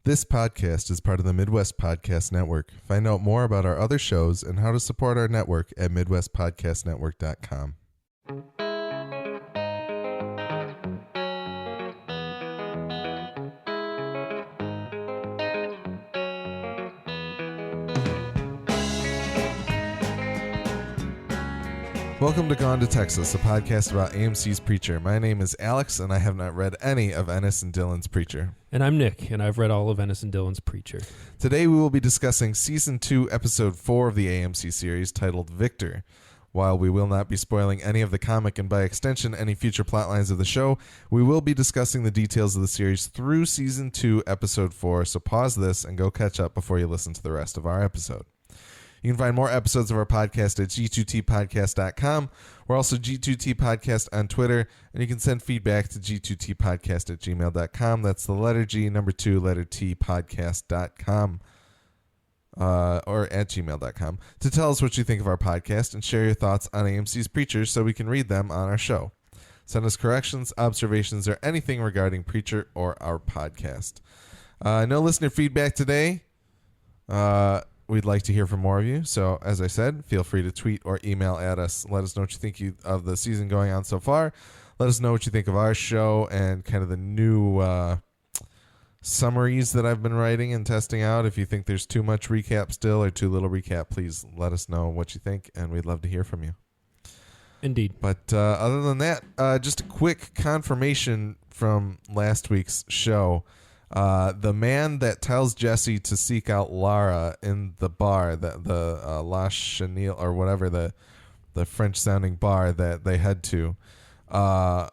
This podcast is part of the Midwest Podcast Network. Find out more about our other shows and how to support our network at MidwestPodcastNetwork.com. Welcome to Gone to Texas, a podcast about AMC's Preacher. My name is Alex, and I have not read any of Ennis and Dillon's Preacher. And I'm Nick, and I've read all of Ennis and Dillon's Preacher. Today we will be discussing Season 2, Episode 4 of the AMC series titled Viktor. While we will not be spoiling any of the comic and by extension any future plotlines of the show, we will be discussing the details of the series through Season 2, Episode 4, so pause this and go catch up before you listen to the rest of our episode. You can find more episodes of our podcast at g2tpodcast.com. We're also G2T Podcast on Twitter, and you can send feedback to g2tpodcast@gmail.com. That's the letter G, number 2, letter T, podcast.com, or at gmail.com, to tell us what you think of our podcast and share your thoughts on AMC's Preacher so we can read them on our show. Send us corrections, observations, or anything regarding Preacher or our podcast. No listener feedback today. We'd like to hear from more of you. So, as I said, feel free to tweet or email at us. Let us know what you think of the season going on so far. Let us know what you think of our show and kind of the new summaries that I've been writing and testing out. If you think there's too much recap still or too little recap, please let us know what you think, and we'd love to hear from you. Indeed. But other than that, just a quick confirmation from last week's show. The man that tells Jesse to seek out Lara in the bar, the La Chenille or whatever the French-sounding bar that they head to, the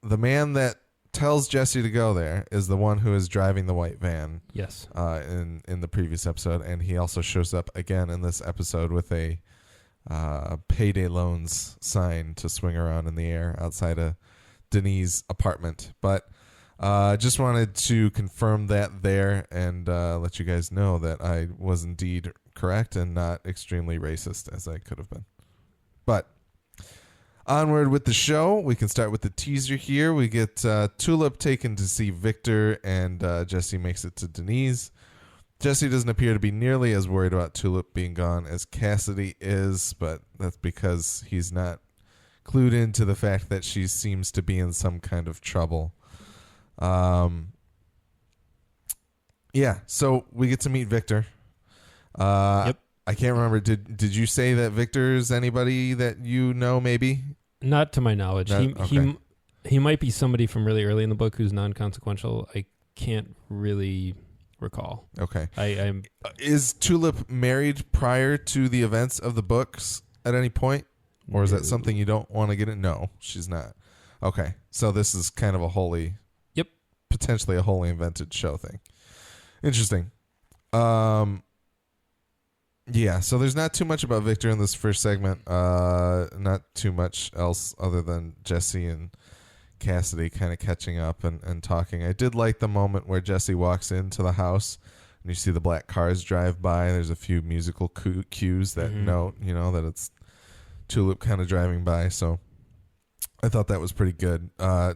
man that tells Jesse to go there is the one who is driving the white van. Yes. In the previous episode, and he also shows up again in this episode with a payday loans sign to swing around in the air outside of Denise' apartment, but. Just wanted to confirm that there and let you guys know that I was indeed correct and not extremely racist as I could have been. But onward with the show. We can start with the teaser here. We get Tulip taken to see Viktor, and Jesse makes it to Denise. Jesse doesn't appear to be nearly as worried about Tulip being gone as Cassidy is, but that's because he's not clued into the fact that she seems to be in some kind of trouble. So we get to meet Viktor. Yep. I can't remember. Did you say that Viktor's anybody that you know, maybe? Not to my knowledge. He might be somebody from really early in the book who's non-consequential. I can't really recall. Okay. I'm Is Tulip married prior to the events of the books at any point? Or is that something you don't want to get in? No, she's not. Okay. So this is kind of potentially a wholly invented show thing. Interesting. So there's not too much about Viktor in this first segment. Not too much else other than Jesse and Cassidy kind of catching up and talking. I did like the moment where Jesse walks into the house and you see the black cars drive by. There's a few musical cues that note, that it's Tulip kind of driving by. So I thought that was pretty good.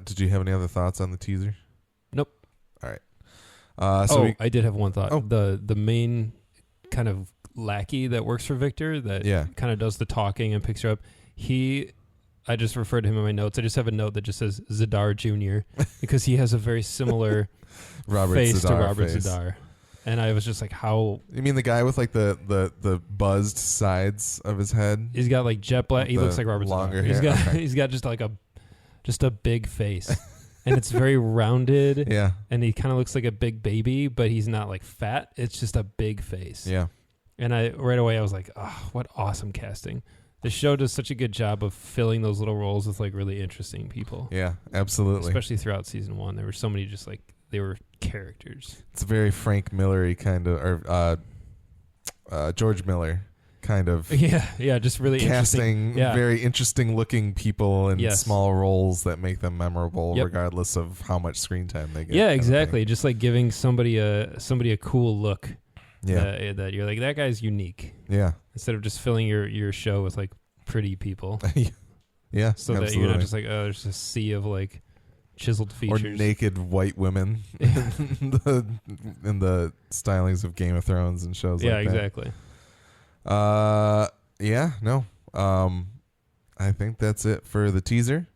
Did you have any other thoughts on the teaser? Nope. All right. I did have one thought. Oh. The main kind of lackey that works for Viktor that kind of does the talking and picks her up. I just referred to him in my notes. I just have a note that just says Zadar Jr. because he has a very similar face to Robert Zadar. And I was just like, how... You mean the guy with like the buzzed sides of his head? He's got like jet black. He looks like Robert longer Zadar. Hair. He's got just like a big face. And it's very rounded. Yeah. And he kind of looks like a big baby, but he's not like fat. It's just a big face. Yeah. And right away I was like, oh, what awesome casting. The show does such a good job of filling those little roles with like really interesting people. Yeah, absolutely. Especially throughout season 1. There were so many just like, they were characters. It's a very Frank Miller-y kind of, or George Miller kind of just really casting very interesting looking people in small roles that make them memorable regardless of how much screen time they get. Yeah, exactly. Just like giving somebody a cool look. That you're like, that guy's unique. Yeah. Instead of just filling your show with like pretty people. Yeah. So absolutely. That you're not just like, oh, there's a sea of like chiseled features. Or naked white women in the stylings of Game of Thrones and shows like that. Yeah, exactly. I think that's it for the teaser.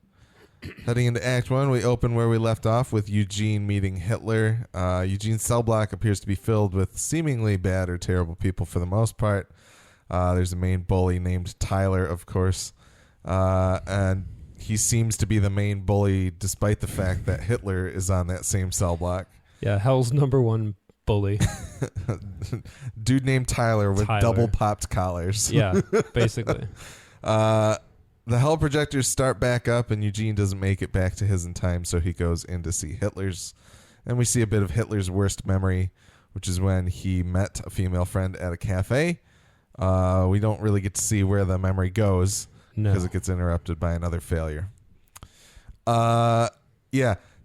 Heading into Act 1, we open where we left off with Eugene meeting Hitler. Eugene's cell block appears to be filled with seemingly bad or terrible people for the most part. There's a main bully named Tyler, of course. And he seems to be the main bully despite the fact that Hitler is on that same cell block. Yeah, hell's number one bully. Dude named Tyler with double popped collars. Yeah, basically. The hell projectors start back up, and Eugene doesn't make it back to his in time, so he goes in to see Hitler's. And we see a bit of Hitler's worst memory, which is when he met a female friend at a cafe. We don't really get to see where the memory goes because it gets interrupted by another failure.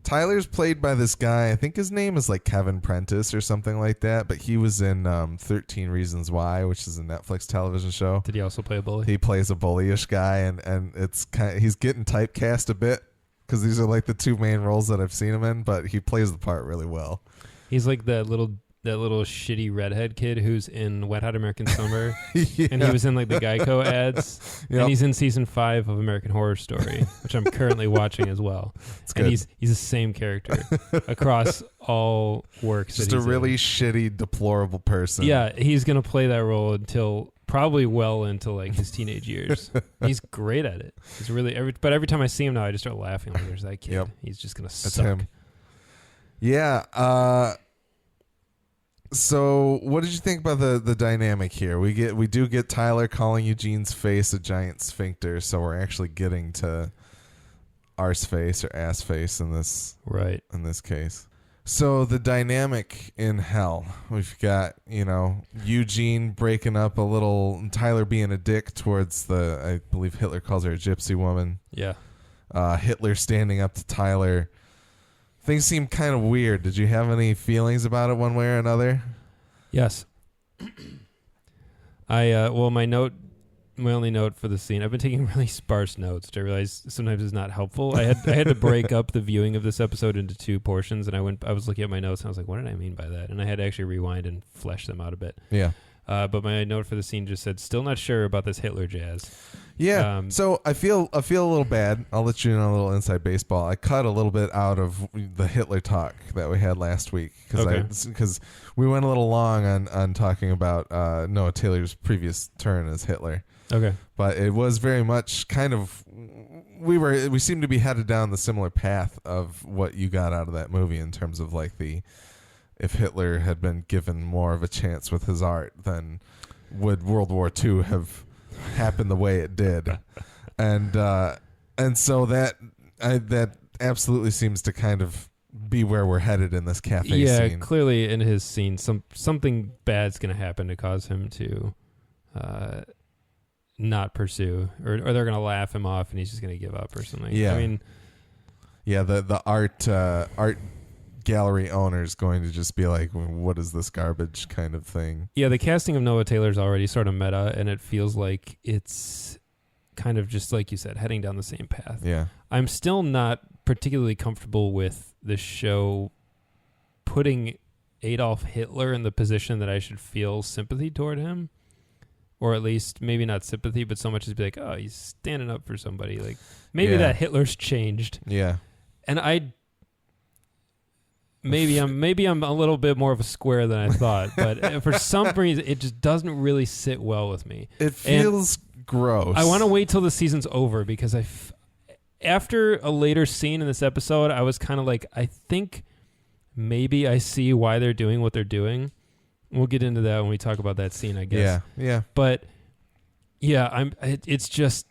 Tyler's played by this guy. I think his name is like Kevin Prentice or something like that, but he was in 13 Reasons Why, which is a Netflix television show. Did he also play a bully? He plays a bullyish guy, and it's kind of, he's getting typecast a bit because these are like the two main roles that I've seen him in, but he plays the part really well. He's like that little shitty redhead kid who's in Wet Hot American Summer. Yeah. And he was in like the Geico ads. Yep. And he's in season 5 of American Horror Story, which I'm currently watching as well. And he's the same character across all works. Just a really shitty, deplorable person. Yeah, he's going to play that role until probably well into like his teenage years. He's great at it. He's really every time I see him now, I just start laughing. Like, there's that kid. Yep. He's just going to suck. That's him. Yeah. So, what did you think about the dynamic here? We do get Tyler calling Eugene's face a giant sphincter, so we're actually getting to arse face or ass face in this case. So the dynamic in hell, we've got Eugene breaking up a little, Tyler being a dick towards I believe Hitler calls her a gypsy woman. Yeah. Hitler standing up to Tyler. Things seem kind of weird. Did you have any feelings about it one way or another? Yes. My only note for the scene, I've been taking really sparse notes, which I realize sometimes is not helpful. I had to break up the viewing of this episode into 2 portions, and I was looking at my notes, and I was like, what did I mean by that? And I had to actually rewind and flesh them out a bit. Yeah. But my note for the scene just said, still not sure about this Hitler jazz. Yeah. So I feel a little bad. I'll let you know a little inside baseball. I cut a little bit out of the Hitler talk that we had last week because we went a little long on talking about Noah Taylor's previous turn as Hitler. Okay. But it was very much kind of we seemed to be headed down the similar path of what you got out of that movie in terms of like if Hitler had been given more of a chance with his art, then would World War II have happened the way it did? And so that absolutely seems to kind of be where we're headed in this cafe scene. Yeah, clearly in his scene, something bad's going to happen to cause him to not pursue, or they're going to laugh him off and he's just going to give up or something. Yeah. I mean, yeah, the art gallery owner's going to just be like, what is this garbage kind of thing? Yeah, the casting of Noah Taylor's already sort of meta, and it feels like it's kind of just like you said, heading down the same path. Yeah. I'm still not particularly comfortable with the show putting Adolf Hitler in the position that I should feel sympathy toward him. Or at least maybe not sympathy, but so much as be like, oh, he's standing up for somebody. Like maybe that Hitler's changed. Yeah. And maybe I'm a little bit more of a square than I thought, but for some reason it just doesn't really sit well with me. It feels gross. I want to wait till the season's over because after a later scene in this episode, I was kind of like, I think maybe I see why they're doing what they're doing. We'll get into that when we talk about that scene, I guess. Yeah. But yeah, it's just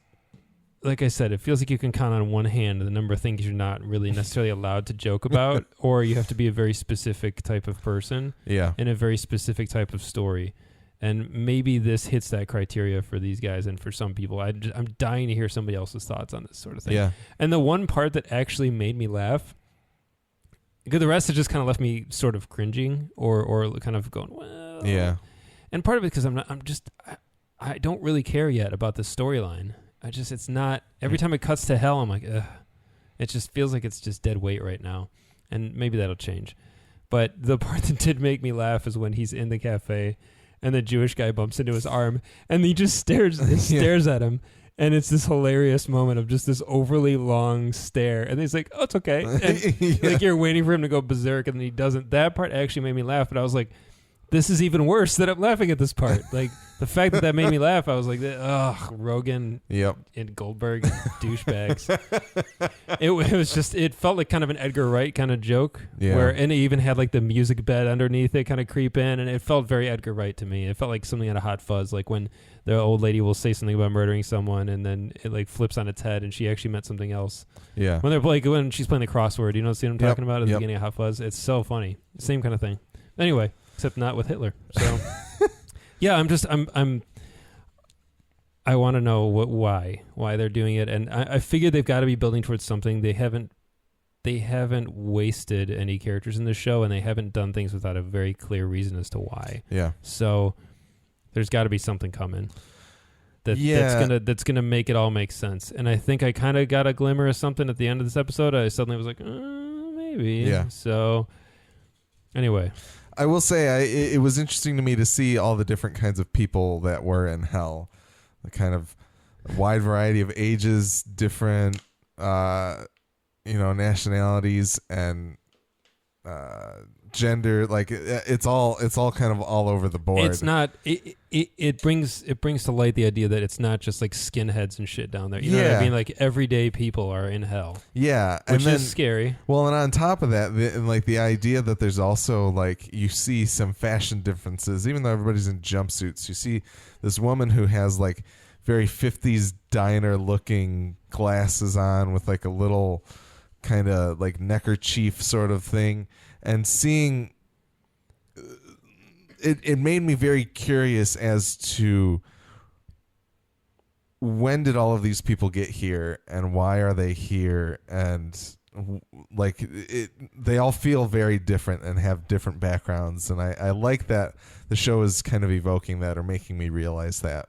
like I said, it feels like you can count on one hand the number of things you're not really necessarily allowed to joke about, or you have to be a very specific type of person in a very specific type of story. And maybe this hits that criteria for these guys and for some people. I'm dying to hear somebody else's thoughts on this sort of thing. Yeah. And the one part that actually made me laugh, because the rest has just kind of left me sort of cringing or kind of going, well. Yeah. And part of it because I don't really care yet about the storyline. It's not, every time it cuts to hell, I'm like, ugh. It just feels like it's just dead weight right now. And maybe that'll change. But the part that did make me laugh is when he's in the cafe and the Jewish guy bumps into his arm and he just stares at him. And it's this hilarious moment of just this overly long stare. And he's like, oh, it's okay. And like you're waiting for him to go berserk and then he doesn't. That part actually made me laugh. But I was like, this is even worse that I'm laughing at this part. Like the fact that made me laugh, I was like, ugh, Rogan and Goldberg douchebags. It was just, it felt like kind of an Edgar Wright kind of joke. Yeah. And it even had like the music bed underneath it kind of creep in. And it felt very Edgar Wright to me. It felt like something out of Hot Fuzz, like when the old lady will say something about murdering someone and then it like flips on its head and she actually meant something else. Yeah. When they're like, when she's playing the crossword, you know what I'm talking about at the beginning of Hot Fuzz? It's so funny. Same kind of thing. Anyway. Except not with Hitler. So, yeah, I want to know why they're doing it, and I figure they've got to be building towards something. They haven't wasted any characters in the show, and they haven't done things without a very clear reason as to why. Yeah. So there's got to be something coming. That's gonna make it all make sense. And I think I kind of got a glimmer of something at the end of this episode. I suddenly was like, maybe. Yeah. So anyway. I will say it was interesting to me to see all the different kinds of people that were in hell. The kind of wide variety of ages, different nationalities and gender. Like it's all kind of all over the board. It's not it brings to light the idea that it's not just like skinheads and shit down there. You know what I mean? Like everyday people are in hell. Yeah. Which is scary. Well, and on top of that, the idea that there's also like you see some fashion differences, even though everybody's in jumpsuits, you see this woman who has like very 50s diner looking glasses on with like a little kind of like neckerchief sort of thing. And seeing it made me very curious as to when did all of these people get here and why are they here, and like they all feel very different and have different backgrounds, and I like that the show is kind of evoking that or making me realize that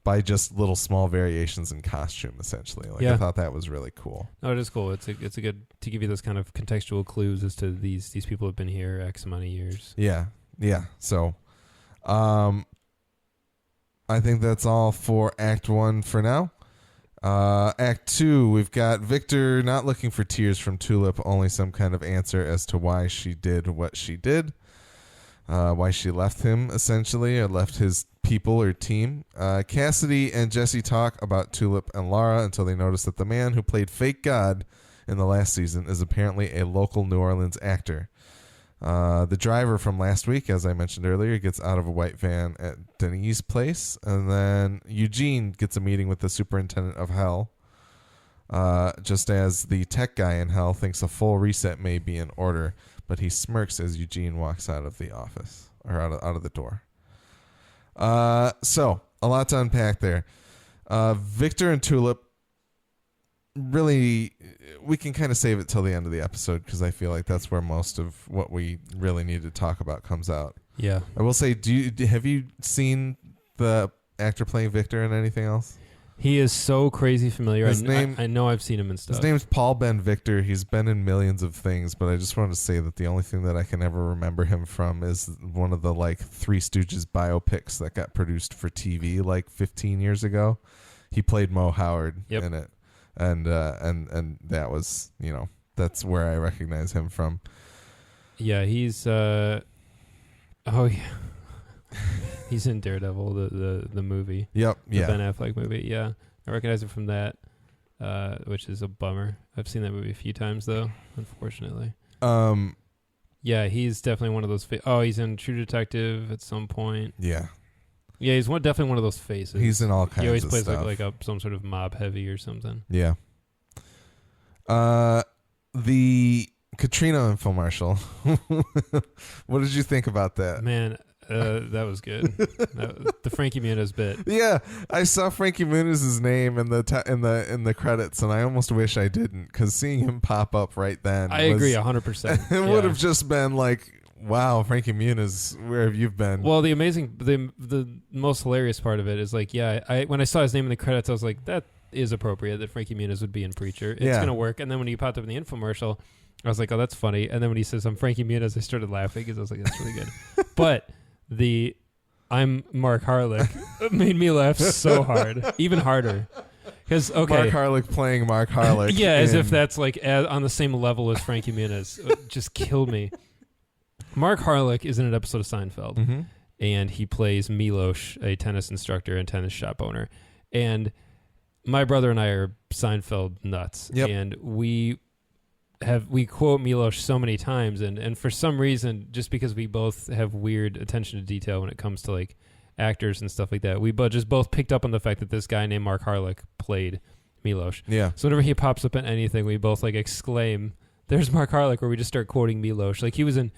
by just little small variations in costume, essentially. Like I thought that was really cool. No, it is cool. It's a good to give you those kind of contextual clues as to these people have been here X amount of years. Yeah. So, I think that's all for Act 1 for now. Act 2, we've got Viktor not looking for tears from Tulip, only some kind of answer as to why she did what she did. Why she left him, essentially, or left his people or team. Cassidy and Jesse talk about Tulip and Lara until they notice that the man who played Fake God in the last season is apparently a local New Orleans actor. The driver from last week, as I mentioned earlier, gets out of a white van at Denise' place, and then Eugene gets a meeting with the superintendent of Hell, just as the tech guy in Hell thinks a full reset may be in order. But he smirks as Eugene walks out of the office or out of the door. So a lot to unpack there. Viktor and Tulip, really, we can kind of save it till the end of the episode because I feel like that's where most of what we really need to talk about comes out. Yeah. I will say, have you seen the actor playing Viktor in anything else? He is so crazy familiar. I know I've seen him in stuff. His name's Paul Ben Victor. He's been in millions of things, but I just wanted to say that the only thing that I can ever remember him from is one of the like Three Stooges biopics that got produced for TV like 15 years ago. He played Mo Howard in it, and that was, that's where I recognize him from. Yeah, he's he's in Daredevil, the movie. Yep. The Ben Affleck movie. Yeah. I recognize him from that, which is a bummer. I've seen that movie a few times, though, unfortunately. Yeah, he's definitely one of those... he's in True Detective at some point. Yeah. Yeah, he's definitely one of those faces. He's in all kinds of stuff. He always plays stuff. some sort of mob heavy or something. Yeah. The Katrina infomercial. What did you think about that? Man... that was good. The Frankie Muniz bit. Yeah, I saw Frankie Muniz's name in the credits, and I almost wish I didn't, because seeing him pop up right then, I agree 100%. It would have just been like, wow, Frankie Muniz, where have you been? Well, the most hilarious part of it is like, when I saw his name in the credits, I was like, is appropriate that Frankie Muniz would be in Preacher. It's going to work. And then when he popped up in the infomercial, I was like, oh, that's funny. And then when he says, I'm Frankie Muniz, I started laughing because I was like, that's really good. But I'm Mark Harlick made me laugh so hard, even harder. Because Mark Harlick playing Mark Harlick. Yeah, as if that's like on the same level as Frankie Muniz. It just killed me. Mark Harlick is in an episode of Seinfeld, and he plays Milos, a tennis instructor and tennis shop owner. And my brother and I are Seinfeld nuts, and we quote Milos so many times, and for some reason, just because we both have weird attention to detail when it comes to like actors and stuff like that, we both picked up on the fact that this guy named Mark Harlick played Milos. Yeah. So whenever he pops up in anything, we both like exclaim, "There's Mark Harlick!" Or we just start quoting Milos. Like he was in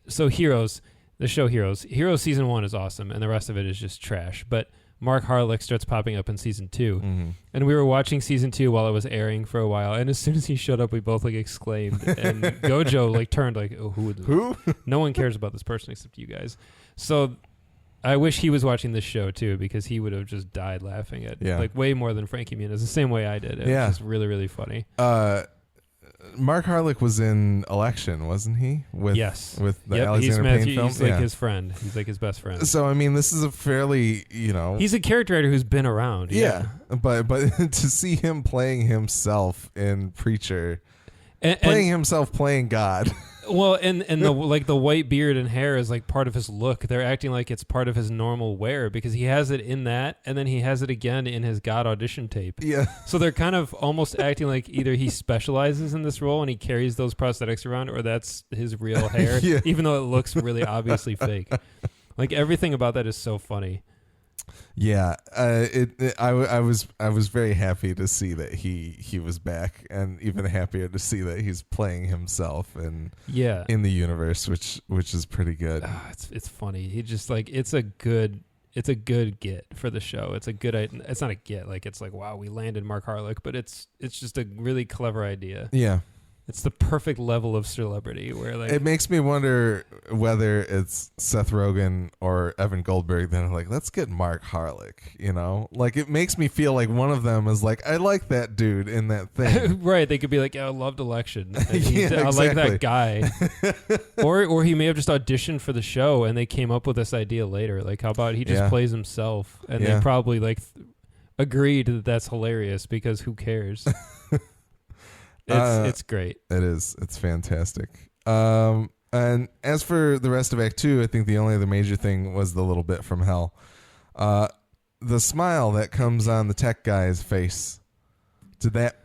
Heroes, the show Heroes. Heroes season 1 is awesome, and the rest of it is just trash. But Mark Harlick starts popping up in season 2, and we were watching season 2 while it was airing for a while. And as soon as he showed up, we both like exclaimed, and Gojo like turned like, "Oh, who? No one cares about this person except you guys." So I wish he was watching this show too, because he would have just died laughing at like way more than Frankie Muniz, the same way I did. It was just really, really funny. Mark Harlick was in Election, wasn't he? With the Alexander Payne film. He's like his friend. He's like his best friend. So I mean, this is a fairly he's a character actor who's been around. Yeah, but to see him playing himself in Preacher, playing himself playing God. Well, and the like the white beard and hair is like part of his look. They're acting like it's part of his normal wear because he has it in that, and then he has it again in his God audition tape. Yeah. So they're kind of almost acting like either he specializes in this role and he carries those prosthetics around, or that's his real hair, even though it looks really obviously fake. Like everything about that is so funny. Yeah, I was very happy to see that he was back, and even happier to see that he's playing himself in the universe, which is pretty good. It's funny. He just like it's a good get for the show. It's not a get, like it's like, wow, we landed Mark Harlick, but it's just a really clever idea. Yeah. It's the perfect level of celebrity where like it makes me wonder whether it's Seth Rogen or Evan Goldberg that are like, let's get Mark Harlick, Like it makes me feel like one of them is like, I like that dude in that thing. Right. They could be like, I loved Election. I like that guy. or he may have just auditioned for the show and they came up with this idea later. Like, how about he just plays himself, and they probably like agreed that that's hilarious because who cares? It's great. It is. It's fantastic. And as for the rest of Act 2, I think the only other major thing was the little bit from Hell. The smile that comes on the tech guy's face. Did that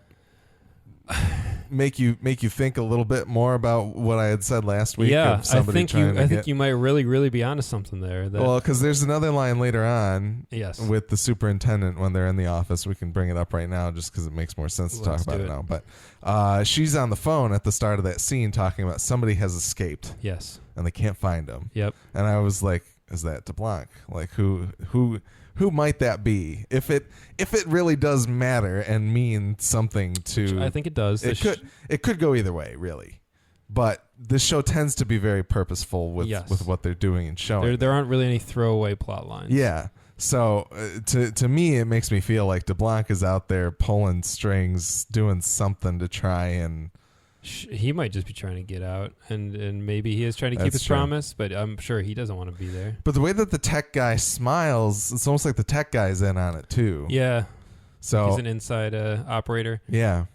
make you think a little bit more about what I had said last week? Yeah, I think you might really, really be onto something there. Well, because there's another line later on with the superintendent when they're in the office. We can bring it up right now just because it makes more sense to talk about it now. But she's on the phone at the start of that scene talking about somebody has escaped. Yes. And they can't find him. Yep. And I was like, is that DeBlanc? Like, who might that be? If it really does matter and mean something to, I think it does. It could go either way, really. But this show tends to be very purposeful with what they're doing and showing. There aren't really any throwaway plot lines. Yeah. So to me, it makes me feel like DeBlanc is out there pulling strings, doing something to try and. He might just be trying to get out, and maybe he is trying to keep his promise, but I'm sure he doesn't want to be there. But the way that the tech guy smiles, it's almost like the tech guy's in on it too. Yeah. So he's an inside operator. Yeah.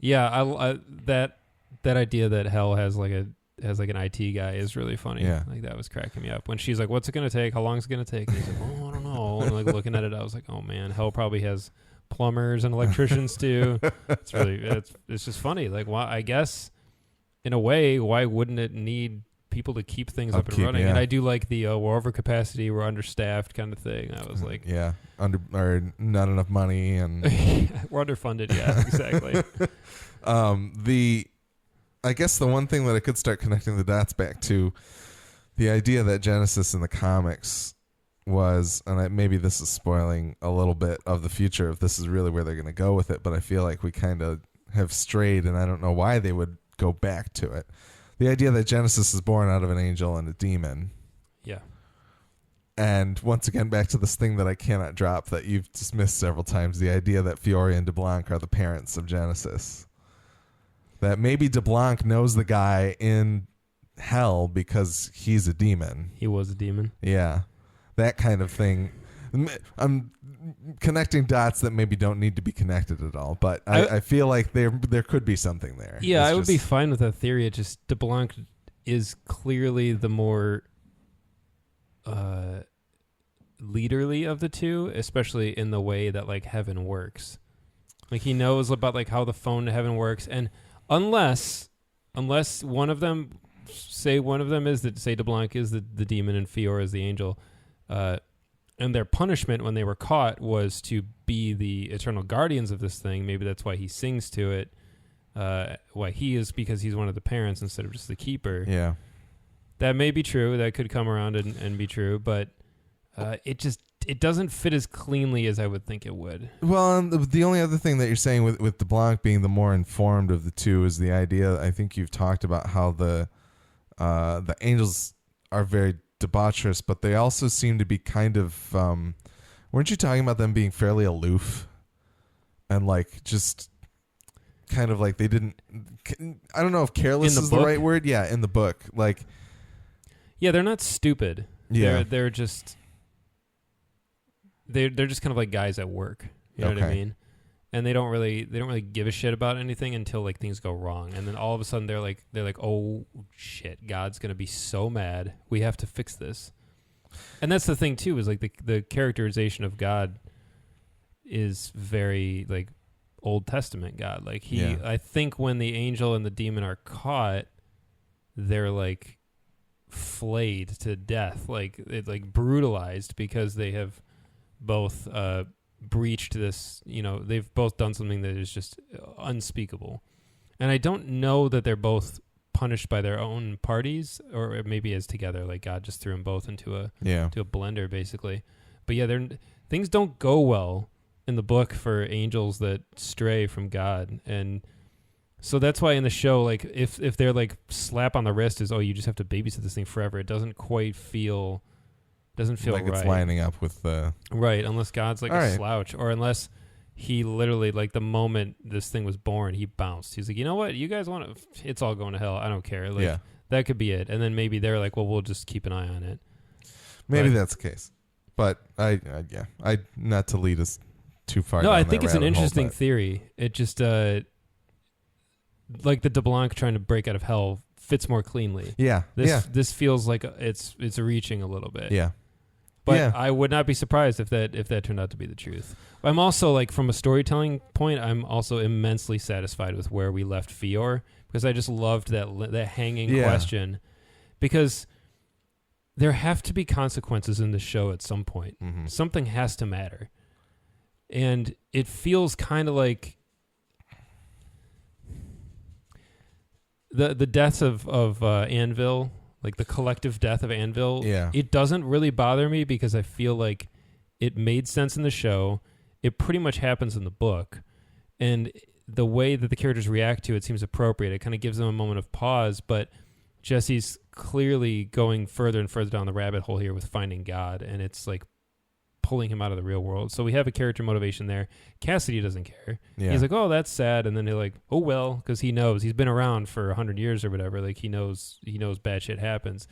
Yeah. I that idea that Hell has like an IT guy is really funny. Yeah. Like that was cracking me up when she's like, "What's it gonna take? How long is it gonna take?" And he's like, "Oh, I don't know." And like looking at it, I was like, "Oh man, Hell probably has plumbers and electricians too." It's just funny. Like, why? I guess in a way, why wouldn't it need people to keep things up and running? Yeah. And I do like the we're over capacity, we're understaffed kind of thing. I was like, or not enough money, and we're underfunded. Yeah, exactly. I guess the one thing that I could start connecting the dots back to, the idea that Genesis in the comics was, and maybe this is spoiling a little bit of the future if this is really where they're going to go with it, but I feel like we kind of have strayed, and I don't know why they would go back to it. The idea that Genesis is born out of an angel and a demon. Yeah. And once again, back to this thing that I cannot drop that you've dismissed several times, the idea that Fiore and DeBlanc are the parents of Genesis. That maybe DeBlanc knows the guy in hell because he's a demon. He was a demon. Yeah. That kind of thing. I'm connecting dots that maybe don't need to be connected at all, but I feel like there could be something there. Yeah, I would be fine with that theory. It just DeBlanc is clearly the more leaderly of the two, especially in the way that like heaven works. Like he knows about like how the phone to heaven works, and unless one of them say DeBlanc is the demon and Fiore is the angel, and their punishment when they were caught was to be the eternal guardians of this thing. Maybe that's why he sings to it. Why he is, because he's one of the parents instead of just the keeper. Yeah. That may be true. That could come around and be true, but it doesn't fit as cleanly as I would think it would. Well, and the only other thing that you're saying with DeBlanc being the more informed of the two is the idea. I think you've talked about how the angels are very debaucherous, but they also seem to be kind of. Weren't you talking about them being fairly aloof, and like just kind of like they didn't. I don't know if careless is the right word. Yeah, in the book, like. Yeah, they're not stupid. Yeah, they're just they're just kind of like guys at work. You know what I mean? And they don't really give a shit about anything until like things go wrong, and then all of a sudden they're like, oh shit, God's gonna be so mad. We have to fix this. And that's the thing too, is like the characterization of God is very like Old Testament God. Like I think when the angel and the demon are caught, they're like flayed to death, like brutalized, because they have both breached this, they've both done something that is just unspeakable. And I don't know that they're both punished by their own parties, or maybe as together, like God just threw them both into a blender basically. But yeah, things don't go well in the book for angels that stray from God. And so that's why in the show, like if they're like slap on the wrist is, oh, you just have to babysit this thing forever, it doesn't feel like right. It's lining up with the right, unless God's like a slouch, or unless he literally, like the moment this thing was born, he bounced. He's like, you know what, you guys want to, it's all going to hell, I don't care. Like that could be it. And then maybe they're like, well, we'll just keep an eye on it. Maybe that's the case, but I not to lead us too far. No, I think it's an interesting theory. It just like the DeBlanc trying to break out of hell fits more cleanly. Yeah. This feels like it's reaching a little bit. Yeah. But I would not be surprised if that turned out to be the truth. I'm also, like, from a storytelling point, I'm also immensely satisfied with where we left Fiore, because I just loved that hanging question, because there have to be consequences in the show at some point. Mm-hmm. Something has to matter. And it feels kind of like the deaths of Anvil, like the collective death of Anvil, it doesn't really bother me, because I feel like it made sense in the show. It pretty much happens in the book. And the way that the characters react to it seems appropriate. It kind of gives them a moment of pause, but Jesse's clearly going further and further down the rabbit hole here with finding God, and it's like pulling him out of the real world. So we have a character motivation there. Cassidy doesn't care. Yeah. He's like, oh, that's sad. And then they're like, oh, well, because he knows. He's been around for 100 years or whatever. Like, he knows bad shit happens.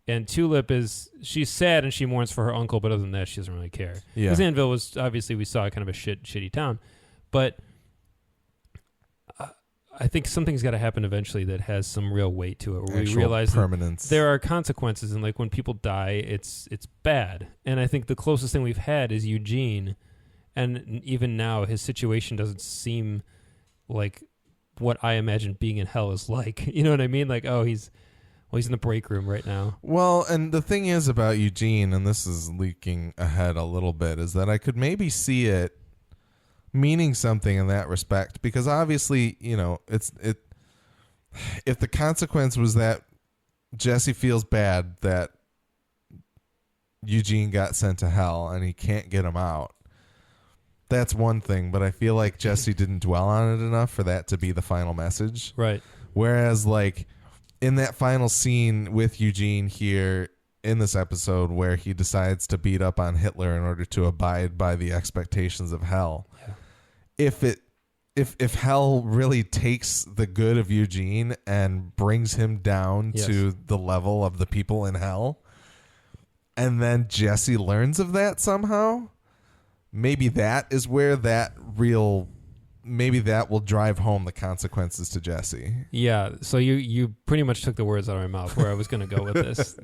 And Tulip she's sad and she mourns for her uncle, but other than that, she doesn't really care. Yeah. Because Anvil was, obviously, we saw kind of a shitty town. But I think something's got to happen eventually that has some real weight to it, where we realize permanence. There are consequences, and like when people die, it's bad. And I think the closest thing we've had is Eugene, and even now his situation doesn't seem like what I imagine being in hell is like. You know what I mean? Like, oh, he's in the break room right now. Well, and the thing is about Eugene, and this is leaking ahead a little bit, is that I could maybe see it meaning something in that respect, because obviously, if the consequence was that Jesse feels bad that Eugene got sent to hell and he can't get him out, that's one thing, but I feel like Jesse didn't dwell on it enough for that to be the final message. Right. Whereas, like, in that final scene with Eugene here in this episode where he decides to beat up on Hitler in order to abide by the expectations of hell. Yeah. If hell really takes the good of Eugene and brings him down to the level of the people in hell, and then Jesse learns of that somehow, maybe that is where maybe that will drive home the consequences to Jesse. Yeah, so you pretty much took the words out of my mouth where I was going to go with this.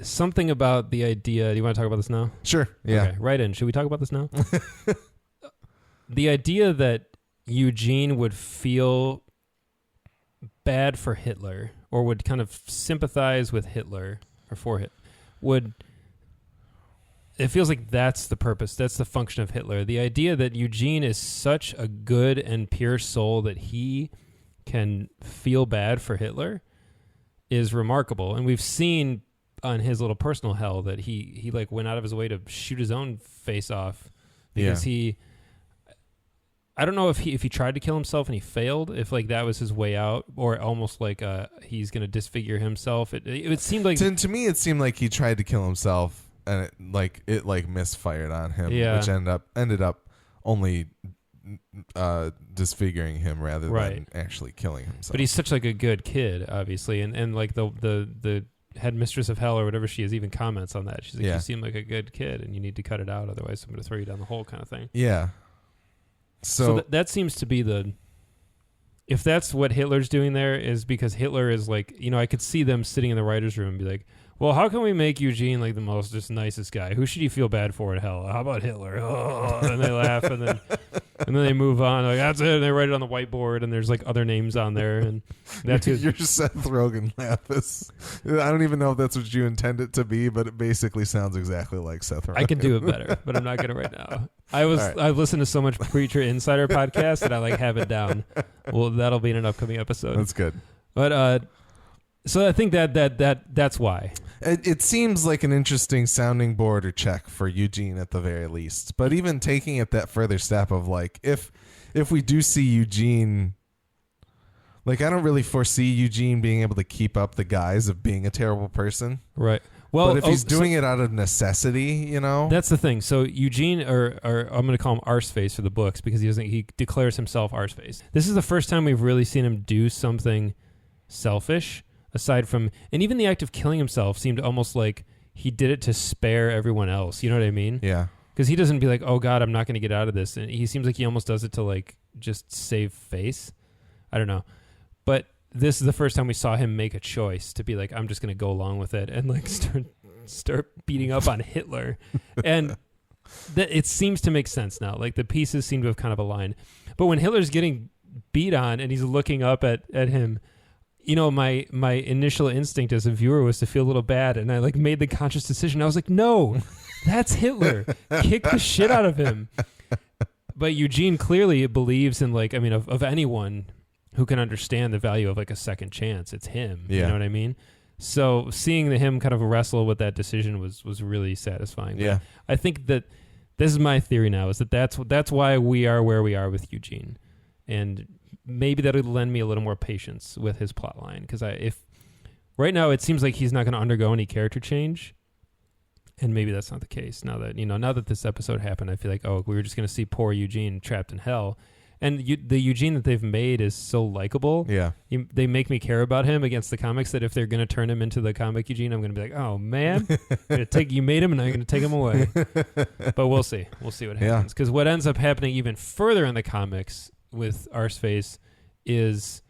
Something about the idea, do you want to talk about this now? Sure, yeah. Okay, right in. Should we talk about this now? The idea that Eugene would feel bad for Hitler or would kind of sympathize with Hitler or for Hitler it feels like that's the purpose, that's the function of Hitler. The idea that Eugene is such a good and pure soul that he can feel bad for Hitler is remarkable. And we've seen on his little personal hell that he like went out of his way to shoot his own face off because I don't know if he tried to kill himself and he failed, if like that was his way out, or almost like he's going to disfigure himself. It seemed like to me it seemed like he tried to kill himself and it misfired on him, which ended up only disfiguring him rather than actually killing himself. But he's such like a good kid, obviously, and like the headmistress of hell or whatever she is even comments on that. She's like, you seem like a good kid and you need to cut it out, otherwise I'm going to throw you down the hole, kind of thing. Yeah. So that seems to be if that's what Hitler's doing there, is because Hitler is like, I could see them sitting in the writer's room and be like, well, how can we make Eugene like the most just nicest guy? Who should you feel bad for in hell? How about Hitler? Oh, and they laugh and then they move on. Like, that's it. And they write it on the whiteboard and there's like other names on there. And that's your Seth Rogen laugh is, I don't even know if that's what you intend it to be, but it basically sounds exactly like Seth Rogen. I can do it better, but I'm not going to right now. I've listened to so much Preacher Insider podcast that I like have it down. Well, that'll be in an upcoming episode. That's good. But so I think that's why. It seems like an interesting sounding board or check for Eugene at the very least. But even taking it that further step of like, if we do see Eugene, like I don't really foresee Eugene being able to keep up the guise of being a terrible person. Right. Well, but if he's doing it out of necessity, that's the thing. So Eugene, or I'm going to call him Arseface for the books because he declares himself Arseface. This is the first time we've really seen him do something selfish. Aside from, and even the act of killing himself seemed almost like he did it to spare everyone else. You know what I mean? Yeah. Because he doesn't be like, oh God, I'm not going to get out of this. And he seems like he almost does it to like just save face. I don't know. But this is the first time we saw him make a choice to be like, I'm just going to go along with it and like start beating up on Hitler. And it seems to make sense now. Like the pieces seem to have kind of aligned. But when Hitler's getting beat on and he's looking up at him, my initial instinct as a viewer was to feel a little bad, and I like made the conscious decision. I was like, no, that's Hitler. Kick the shit out of him. But Eugene clearly believes in of anyone who can understand the value of like a second chance, it's him. Yeah. You know what I mean? So seeing him kind of wrestle with that decision was really satisfying. Yeah. But I think that this is my theory now, is that's why we are where we are with Eugene. And maybe that'll lend me a little more patience with his plot line, because if right now it seems like he's not going to undergo any character change, and maybe that's not the case. Now that this episode happened, I feel like we were just going to see poor Eugene trapped in hell, and the Eugene that they've made is so likable. Yeah, they make me care about him against the comics. That if they're going to turn him into the comic Eugene, I'm going to be like, oh man, you made him, and I'm going to take him away. But we'll see what happens, because what ends up happening even further in the comics with Arseface is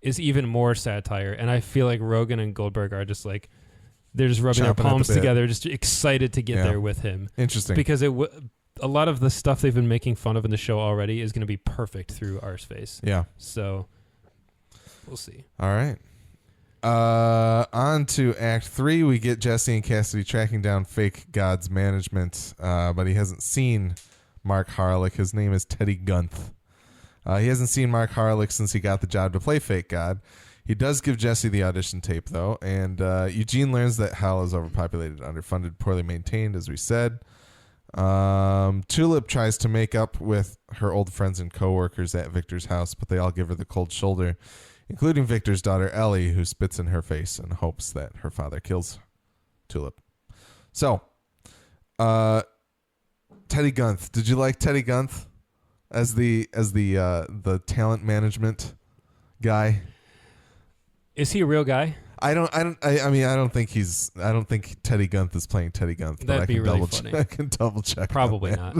even more satire, and I feel like Rogan and Goldberg are just like, they're just rubbing their palms together, just excited to get there with him. Interesting, because a lot of the stuff they've been making fun of in the show already is going to be perfect through Arseface. Yeah, so we'll see. All right, on to Act 3. We get Jesse and Cassidy tracking down fake God's management, but he hasn't seen Mark Harlick. His name is Teddy Gunth. He hasn't seen Mark Harlick since he got the job to play Fake God. He does give Jesse the audition tape, though, and Eugene learns that hell is overpopulated, underfunded, poorly maintained, as we said. Tulip tries to make up with her old friends and co-workers at Victor's house, but they all give her the cold shoulder, including Victor's daughter, Ellie, who spits in her face and hopes that her father kills Tulip. So, Teddy Gunth. Did you like Teddy Gunth as the talent management guy? Is he a real guy? I don't think Teddy Gunth is playing Teddy Gunth. That'd be really funny. I can double check. Probably not.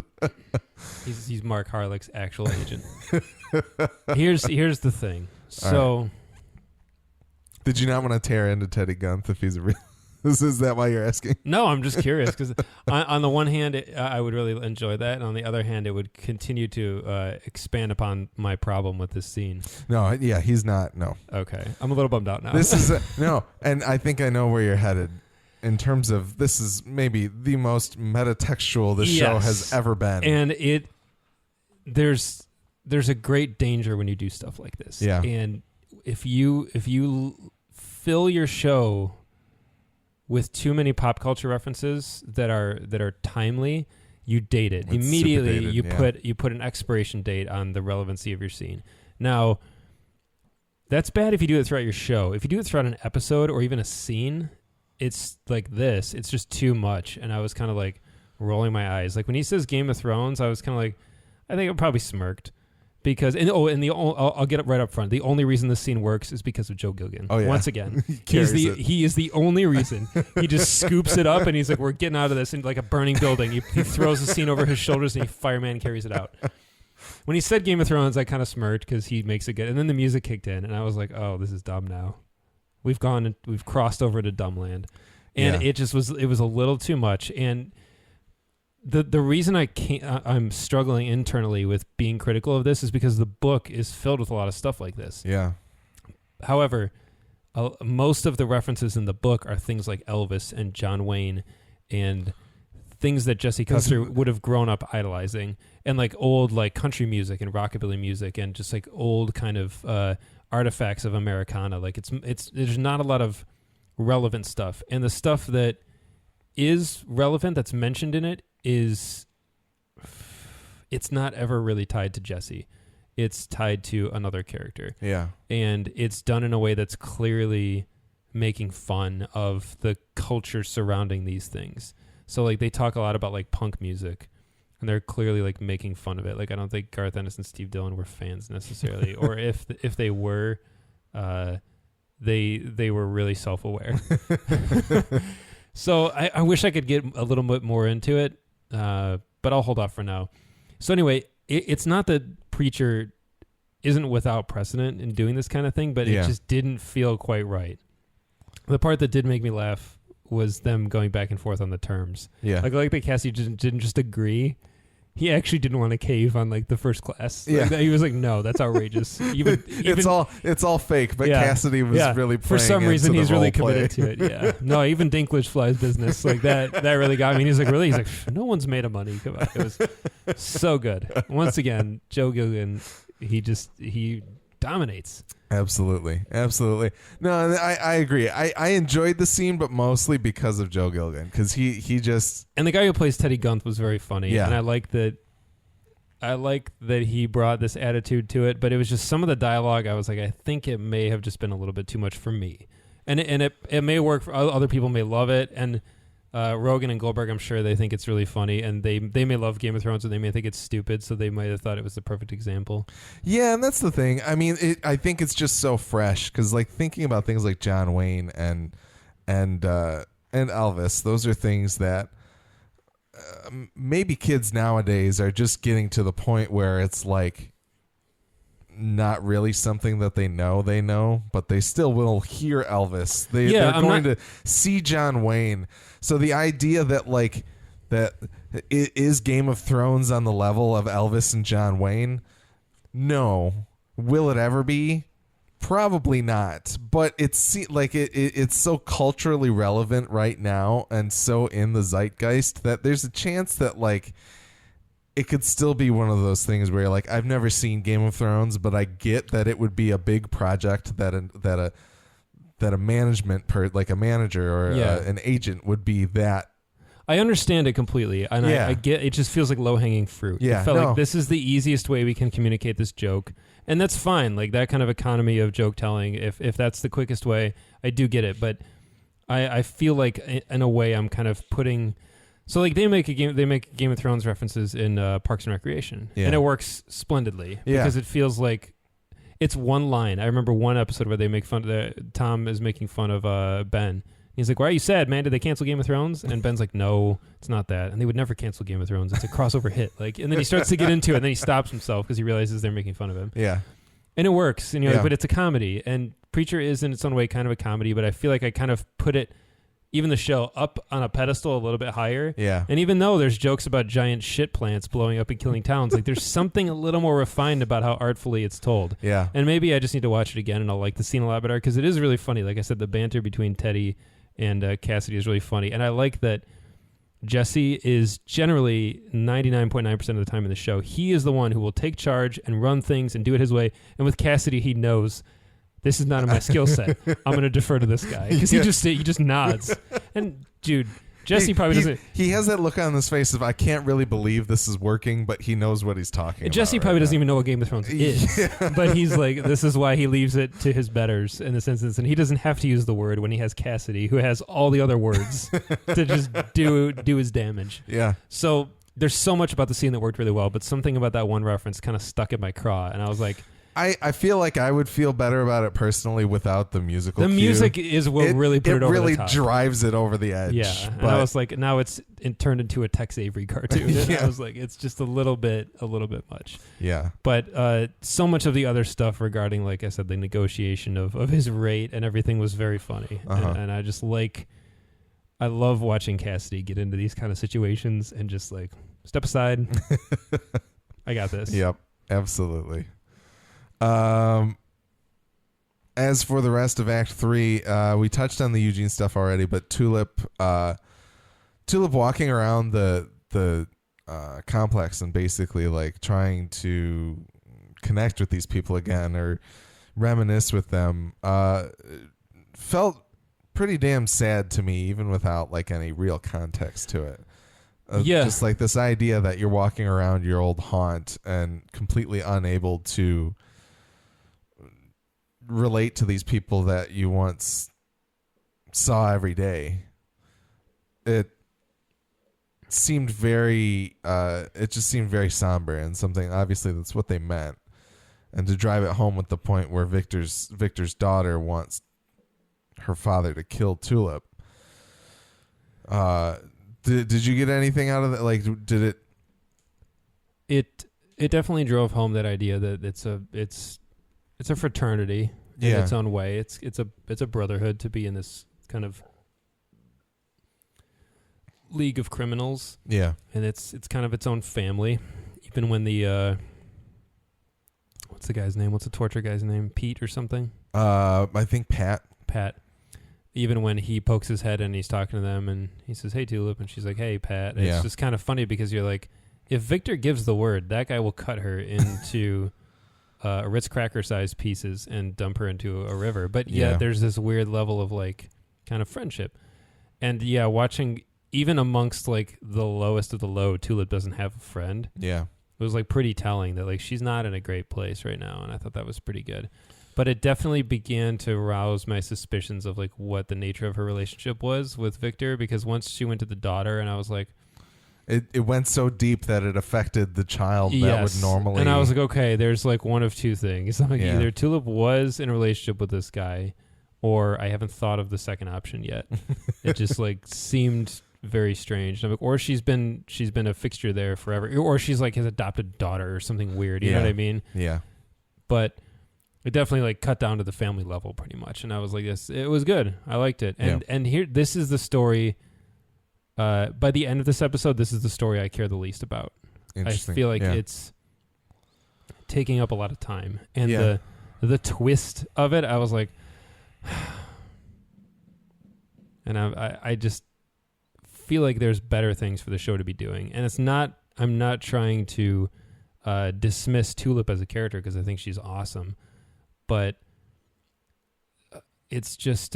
He's Mark Harlick's actual agent. Here's the thing. So, did you not want to tear into Teddy Gunth if he's a real? Is that why you're asking? No, I'm just curious because on the one hand, I would really enjoy that, and on the other hand, it would continue to expand upon my problem with this scene. No, yeah, he's not. No. Okay, I'm a little bummed out now. This is no, and I think I know where you're headed. In terms of this is maybe the most metatextual this show has ever been, and there's a great danger when you do stuff like this. Yeah, and if you fill your show with too many pop culture references that are timely, you date it. It's immediately. Dated, you put an expiration date on the relevancy of your scene. Now, that's bad if you do it throughout your show. If you do it throughout an episode or even a scene, it's like this. It's just too much. And I was kind of like rolling my eyes. Like when he says Game of Thrones, I was kind of like, I think I probably smirked. Because I'll get it right up front. The only reason this scene works is because of Joe Gilgan. Oh, yeah. Once again, he is the only reason. He just scoops it up and he's like, "We're getting out of this," in like a burning building. He throws the scene over his shoulders and fireman carries it out. When he said Game of Thrones, I kind of smirked because he makes it good. And then the music kicked in, and I was like, "Oh, this is dumb now. We've crossed over to dumb land," and it was a little too much. And The reason I'm struggling internally with being critical of this is because the book is filled with a lot of stuff like this. Yeah. However, most of the references in the book are things like Elvis and John Wayne and things that Jesse Custer would have grown up idolizing, and like old like country music and rockabilly music and just like old kind of artifacts of Americana. Like there's not a lot of relevant stuff, and the stuff that is relevant that's mentioned in it it's not ever really tied to Jesse. It's tied to another character. Yeah. And it's done in a way that's clearly making fun of the culture surrounding these things. So like they talk a lot about like punk music, and they're clearly like making fun of it. Like I don't think Garth Ennis and Steve Dillon were fans necessarily, or if they were, they were really self-aware. So I wish I could get a little bit more into it. But I'll hold off for now. So anyway, it's not that Preacher isn't without precedent in doing this kind of thing, but it just didn't feel quite right. The part that did make me laugh was them going back and forth on the terms. Yeah. Like that Cassie didn't just agree. He actually didn't want to cave on like the first class. Yeah. Like, he was like, no, that's outrageous. Even it's all fake, but Cassidy was really playing for some reason he's really committed to it. Yeah. No, even Dinklage flies business. Like that really got me. And he's like, really? He's like, no one's made of money. Come on. It was so good. Once again, Joe Gilgan, he dominates. Absolutely. No, I agree. I enjoyed the scene, but mostly because of Joe Gilgan, because he just... And the guy who plays Teddy Gunth was very funny. Yeah. And I like that he brought this attitude to it, but it was just some of the dialogue, I was like, I think it may have just been a little bit too much for me. And it may work for other people, may love it, and Rogan and Goldberg, I'm sure they think it's really funny, and they may love Game of Thrones, or they may think it's stupid, so they might have thought it was the perfect example. Yeah, and that's the thing. I mean, I think it's just so fresh, because like thinking about things like John Wayne and Elvis, those are things that maybe kids nowadays are just getting to the point where it's like not really something that they know, but they still will hear Elvis. They're going to see John Wayne. So the idea that like that is Game of Thrones on the level of Elvis and John Wayne? No. Will it ever be? Probably not. But it's like it's so culturally relevant right now and so in the zeitgeist that there's a chance that like it could still be one of those things where you're like, I've never seen Game of Thrones, but I get that it would be a big project that a management like a manager or an agent would be that. I understand it completely, and I get it. Just feels like low hanging fruit. Yeah, it felt like this is the easiest way we can communicate this joke, and that's fine. Like that kind of economy of joke telling. If that's the quickest way, I do get it, but I feel like in a way I'm kind of putting. So like they make Game of Thrones references in Parks and Recreation, and it works splendidly because it feels like it's one line. I remember one episode where they make fun of Tom is making fun of Ben. He's like, "Why are you sad, man? Did they cancel Game of Thrones?" And Ben's like, "No, it's not that." And they would never cancel Game of Thrones. It's a crossover hit. Like, and then he starts to get into it, and then he stops himself because he realizes they're making fun of him. Yeah, and it works. And you're like, but it's a comedy, and Preacher is in its own way kind of a comedy. But I feel like I kind of put it. Even the show up on a pedestal a little bit higher. Yeah. And even though there's jokes about giant shit plants blowing up and killing towns, like there's something a little more refined about how artfully it's told. Yeah. And maybe I just need to watch it again and I'll like the scene a lot better because it is really funny. Like I said, the banter between Teddy and Cassidy is really funny. And I like that Jesse is generally 99.9% of the time in the show. He is the one who will take charge and run things and do it his way. And with Cassidy, he knows this is not in my skill set. I'm going to defer to this guy because he just nods. And dude, Jesse probably doesn't. He has that look on his face of I can't really believe this is working, but he knows what he's talking about. Jesse probably doesn't even know what Game of Thrones is, but he's like, this is why he leaves it to his betters in this instance, and he doesn't have to use the word when he has Cassidy, who has all the other words to just do his damage. Yeah. So there's so much about the scene that worked really well, but something about that one reference kind of stuck in my craw, and I was like. I feel like I would feel better about it personally without the musical. The cue. Music is what really put it over really the top. Drives it over the edge. Yeah, and I was like, now it turned into a Tex Avery cartoon. And I was like, it's just a little bit much. Yeah. But so much of the other stuff regarding, like I said, the negotiation of his rate and everything was very funny. And I just I love watching Cassidy get into these kind of situations and just like, step aside. I got this. Yep, absolutely. As for the rest of Act 3, we touched on the Eugene stuff already, but Tulip walking around the complex and basically like trying to connect with these people again or reminisce with them, felt pretty damn sad to me, even without like any real context to it. Just like this idea that you're walking around your old haunt and completely unable to relate to these people that you once saw every day. It seemed very somber and something obviously that's what they meant. And to drive it home with the point where Victor's daughter wants her father to kill Tulip. Did you get anything out of that? Like, did it definitely drove home that idea that it's a fraternity in its own way. It's a brotherhood to be in this kind of league of criminals. Yeah. And it's kind of its own family. Even when the what's the guy's name? What's the torture guy's name? Pete or something? I think Pat. Even when he pokes his head and he's talking to them and he says, "Hey, Tulip," and she's like, "Hey, Pat." And it's just kind of funny because you're like, if Victor gives the word, that guy will cut her into Ritz cracker sized pieces and dump her into a river. But there's this weird level of like kind of friendship. And watching even amongst like the lowest of the low, Tulip doesn't have a friend. Yeah. It was like pretty telling that like she's not in a great place right now. And I thought that was pretty good. But it definitely began to arouse my suspicions of like what the nature of her relationship was with Victor, because once she went to the daughter and I was like, It went so deep that it affected the child that would normally... And I was like, okay, there's like one of two things. Like either Tulip was in a relationship with this guy, or I haven't thought of the second option yet. It just like seemed very strange. And I'm like, or she's been a fixture there forever, or she's like his adopted daughter or something weird. You know what I mean? Yeah. But it definitely like cut down to the family level pretty much. And I was like, it was good. I liked it. And here, this is the story... by the end of this episode, this is the story I care the least about. I feel like it's taking up a lot of time. And the twist of it, I was like... and I just feel like there's better things for the show to be doing. And I'm not trying to dismiss Tulip as a character because I think she's awesome. But it's just...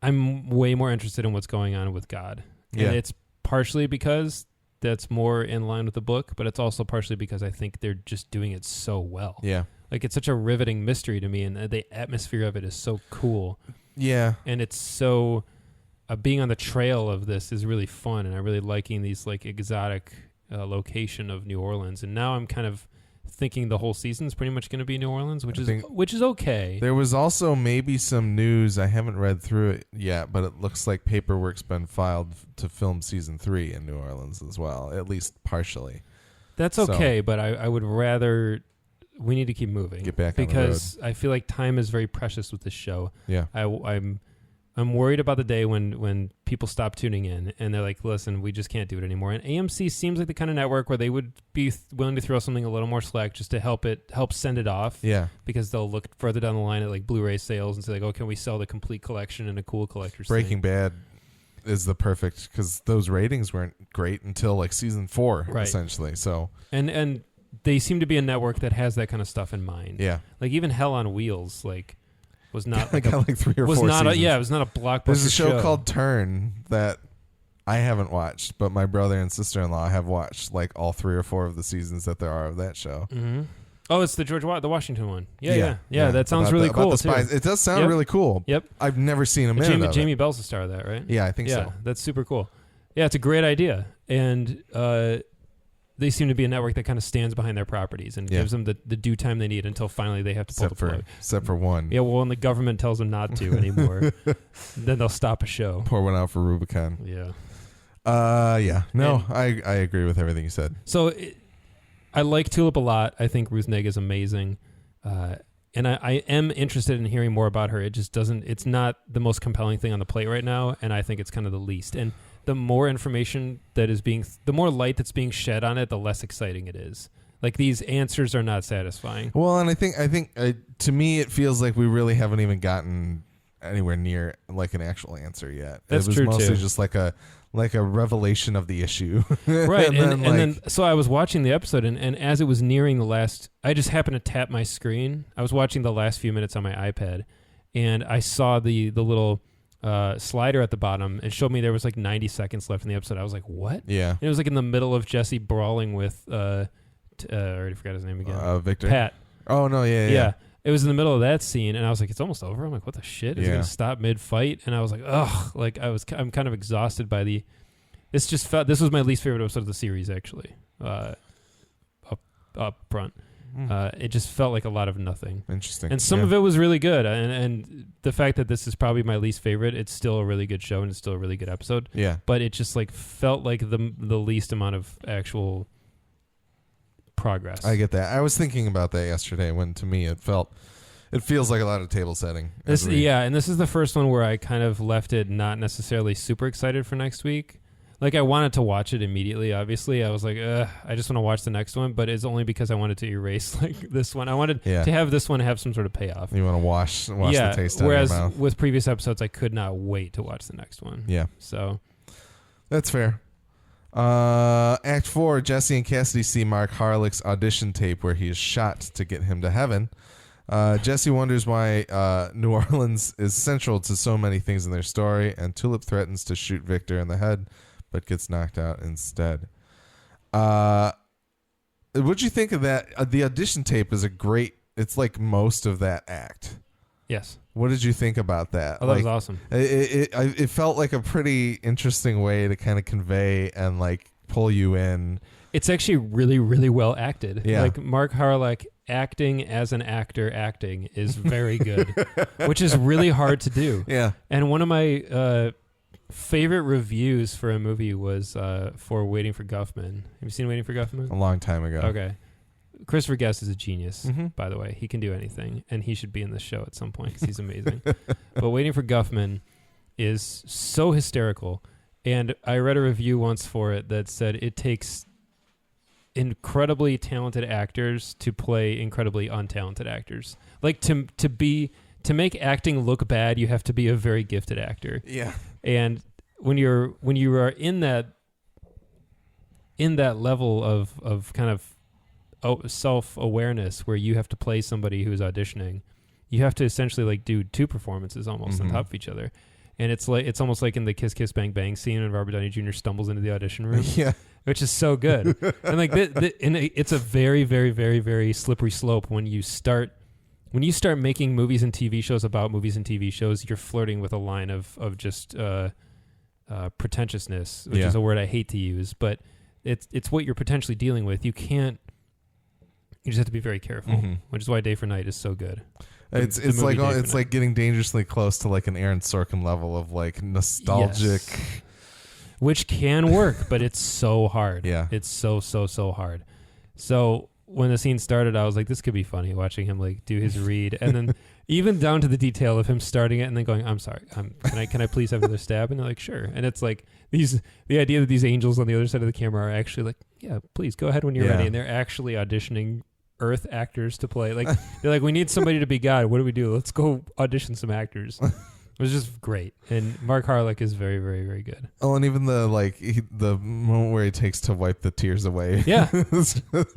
I'm way more interested in what's going on with God. And it's partially because that's more in line with the book, but it's also partially because I think they're just doing it so well. Yeah. Like, it's such a riveting mystery to me, and the atmosphere of it is so cool. Yeah. And it's so being on the trail of this is really fun, and I'm really liking these like exotic location of New Orleans. And now I'm kind of thinking the whole season's pretty much going to be New Orleans, which is okay. There was also maybe some news, I haven't read through it yet, but it looks like paperwork's been filed to film season 3 in New Orleans as well, at least partially. That's okay, but I would rather we need to keep moving. Get back because on the road. I feel like time is very precious with this show. Yeah. I'm worried about the day when people stop tuning in and they're like, listen, we just can't do it anymore. And AMC seems like the kind of network where they would be willing to throw something a little more slack just to help send it off. Yeah. Because they'll look further down the line at like Blu-ray sales and say like, oh, can we sell the complete collection in a cool collector's Breaking thing? Bad is the perfect, because those ratings weren't great until like season 4, right. essentially. So and they seem to be a network that has that kind of stuff in mind. Yeah. Like even Hell on Wheels, like, was not like, like 3 or 4 seasons. It was not a blockbuster. There's a show called Turn that I haven't watched, but my brother and sister-in-law have watched like all 3 or 4 of the seasons that there are of that show. Mm-hmm. Oh, it's the the Washington one. Yeah. That sounds really cool too. It does sound really cool. Yep. I've never seen a minute of it. Jamie Bell's the star of that, right? Yeah, I think so. Yeah, that's super cool. Yeah, it's a great idea, and they seem to be a network that kind of stands behind their properties and gives them the due time they need until finally they have to pull the plug. Except for one. Yeah, well, when the government tells them not to anymore, then they'll stop a show. Pour one out for Rubicon. Yeah. Yeah. No, I agree with everything you said. So I like Tulip a lot. I think Ruth Negga is amazing. And I am interested in hearing more about her. It just doesn't, it's not the most compelling thing on the plate right now, and I think it's kind of the least. And the more information the more light that's being shed on it, the less exciting it is. Like, these answers are not satisfying. Well, and I think to me, it feels like we really haven't even gotten anywhere near like an actual answer yet. That's true. It was mostly just like a revelation of the issue. Right. and then so I was watching the episode, and as it was nearing the last, I just happened to tap my screen. I was watching the last few minutes on my iPad, and I saw the little slider at the bottom. It showed me there was like 90 seconds left in the episode. I was like, what? Yeah. And it was like in the middle of Jesse brawling with I already forgot his name again. Victor. Pat. Oh no, yeah. It was in the middle of that scene, and I was like, it's almost over. I'm like, what the shit? Is it going to stop mid-fight? And I was like, ugh. Like, I'm kind of exhausted by this was my least favorite episode of the series, actually, up front. It just felt like a lot of nothing. Interesting. And some of it was really good. And the fact that this is probably my least favorite, it's still a really good show, and it's still a really good episode. Yeah. But it just like felt like the least amount of actual progress. I get that. I was thinking about that yesterday when, to me, it feels like a lot of table setting. And this is the first one where I kind of left it not necessarily super excited for next week. Like, I wanted to watch it immediately, obviously. I was like, I just want to watch the next one, but it's only because I wanted to erase like this one. I wanted to have this one have some sort of payoff. You want to wash the taste out of your mouth. Whereas with previous episodes, I could not wait to watch the next one. Yeah. So that's fair. Act 4, Jesse and Cassidy see Mark Harlick's audition tape where he is shot to get him to heaven. Jesse wonders why New Orleans is central to so many things in their story, and Tulip threatens to shoot Victor in the head, but gets knocked out instead. What'd you think of that? The audition tape is it's like most of that act. Yes. What did you think about that? Oh, that was awesome. It felt like a pretty interesting way to kind of convey and like pull you in. It's actually really, really well acted. Yeah. Like, Mark Harlick acting as an actor is very good, which is really hard to do. Yeah. And one of my favorite reviews for a movie was for Waiting for Guffman. Have you seen Waiting for Guffman? A long time ago. Okay. Christopher Guest is a genius, by the way. He can do anything, and he should be in this show at some point because he's amazing. But Waiting for Guffman is so hysterical, and I read a review once for it that said it takes incredibly talented actors to play incredibly untalented actors. Like, to make acting look bad, you have to be a very gifted actor. Yeah. And when you are in that level of kind of self-awareness where you have to play somebody who's auditioning, you have to essentially like do 2 performances almost on top of each other. And it's almost like in the Kiss Kiss Bang Bang scene when Robert Downey Jr. stumbles into the audition room. Yeah. Which is so good. And like and it's a very, very, very, very slippery slope when you start when you start making movies and TV shows about movies and TV shows, you're flirting with a line of just pretentiousness, which is a word I hate to use, but it's what you're potentially dealing with. You just have to be very careful, which is why Day for Night is so good. It's like getting dangerously close to like an Aaron Sorkin level of like nostalgic, which can work, but it's so hard. Yeah, it's so hard. So when the scene started, I was like, this could be funny watching him like do his read, and then even down to the detail of him starting it and then going, "I'm sorry, can I please have another stab?" And they're like, "Sure." And it's like the idea that these angels on the other side of the camera are actually like, "Yeah, please go ahead when you're ready," and they're actually auditioning Earth actors to play. Like they're like, "We need somebody to be God. What do we do? Let's go audition some actors." It was just great, and Mark Harlock is very, very, very good. Oh, and even the moment where he takes to wipe the tears away. Yeah,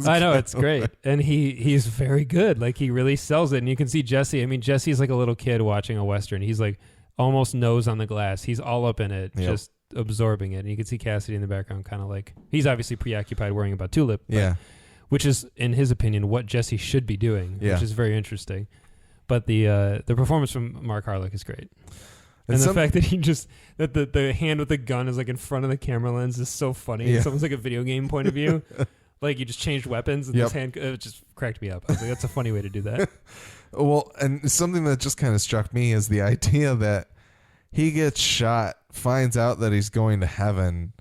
I know, it's great, and he's very good. Like he really sells it, and you can see Jesse. I mean, Jesse's like a little kid watching a Western. He's like almost nose on the glass. He's all up in it, just absorbing it. And you can see Cassidy in the background, kind of like he's obviously preoccupied worrying about Tulip. Which is, in his opinion, what Jesse should be doing, which is very interesting. But the performance from Mark Harlock is great. And the fact that the hand with the gun is like in front of the camera lens is so funny. It's almost like a video game point of view. Like you just changed weapons and this hand, it just cracked me up. I was like, that's a funny way to do that. Well, and something that just kind of struck me is the idea that he gets shot, finds out that he's going to heaven,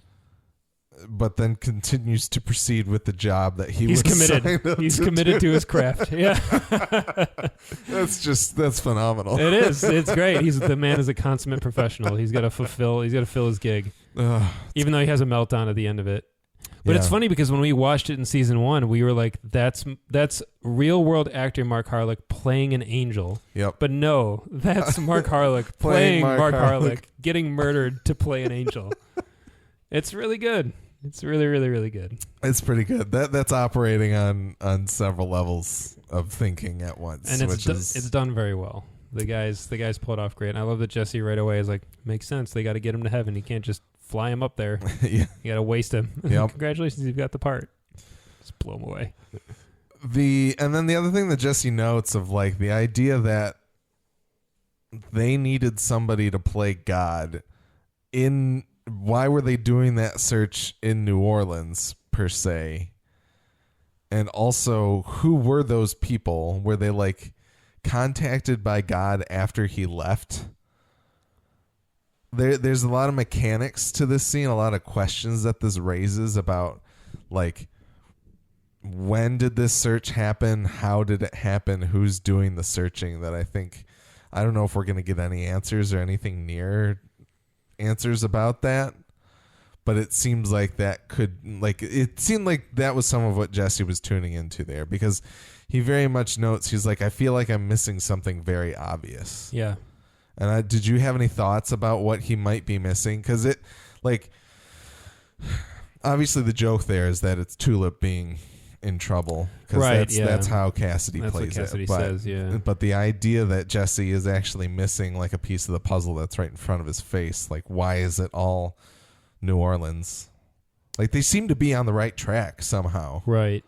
but then continues to proceed with the job that he's committed. He's committed to his craft. Yeah, that's phenomenal. It is. It's great. The man is a consummate professional. He's got to fill his gig, even though he has a meltdown at the end of it. But it's funny because when we watched it in season 1, we were like, "That's real world actor Mark Harlock playing an angel." Yep. But no, that's Mark Harlock playing Mark Harlock getting murdered to play an angel. It's really good. It's really, really, really good. It's pretty good. That's operating on several levels of thinking at once, and it's done very well. The guys pull it off great. And I love that Jesse right away is like, makes sense. They got to get him to heaven. You can't just fly him up there. You got to waste him. Yep. Congratulations, you've got the part. Just blow him away. And then the other thing that Jesse notes of like the idea that they needed somebody to play God in. Why were they doing that search in New Orleans, per se? And also, who were those people? Were they, like, contacted by God after he left? There's a lot of mechanics to this scene, a lot of questions that this raises about, like, when did this search happen? How did it happen? Who's doing the searching? That I don't know if we're going to get any answers or anything near answers about that, but it seems like it seemed like that was some of what Jesse was tuning into there, because he very much notes, he's like, I feel like I'm missing something very obvious. Yeah. And did you have any thoughts about what he might be missing? Because it, like, obviously the joke there is that it's Tulip being in trouble, because that's how Cassidy plays it. But the idea that Jesse is actually missing like a piece of the puzzle that's right in front of his face, like, why is it all New Orleans? Like, they seem to be on the right track somehow. Right.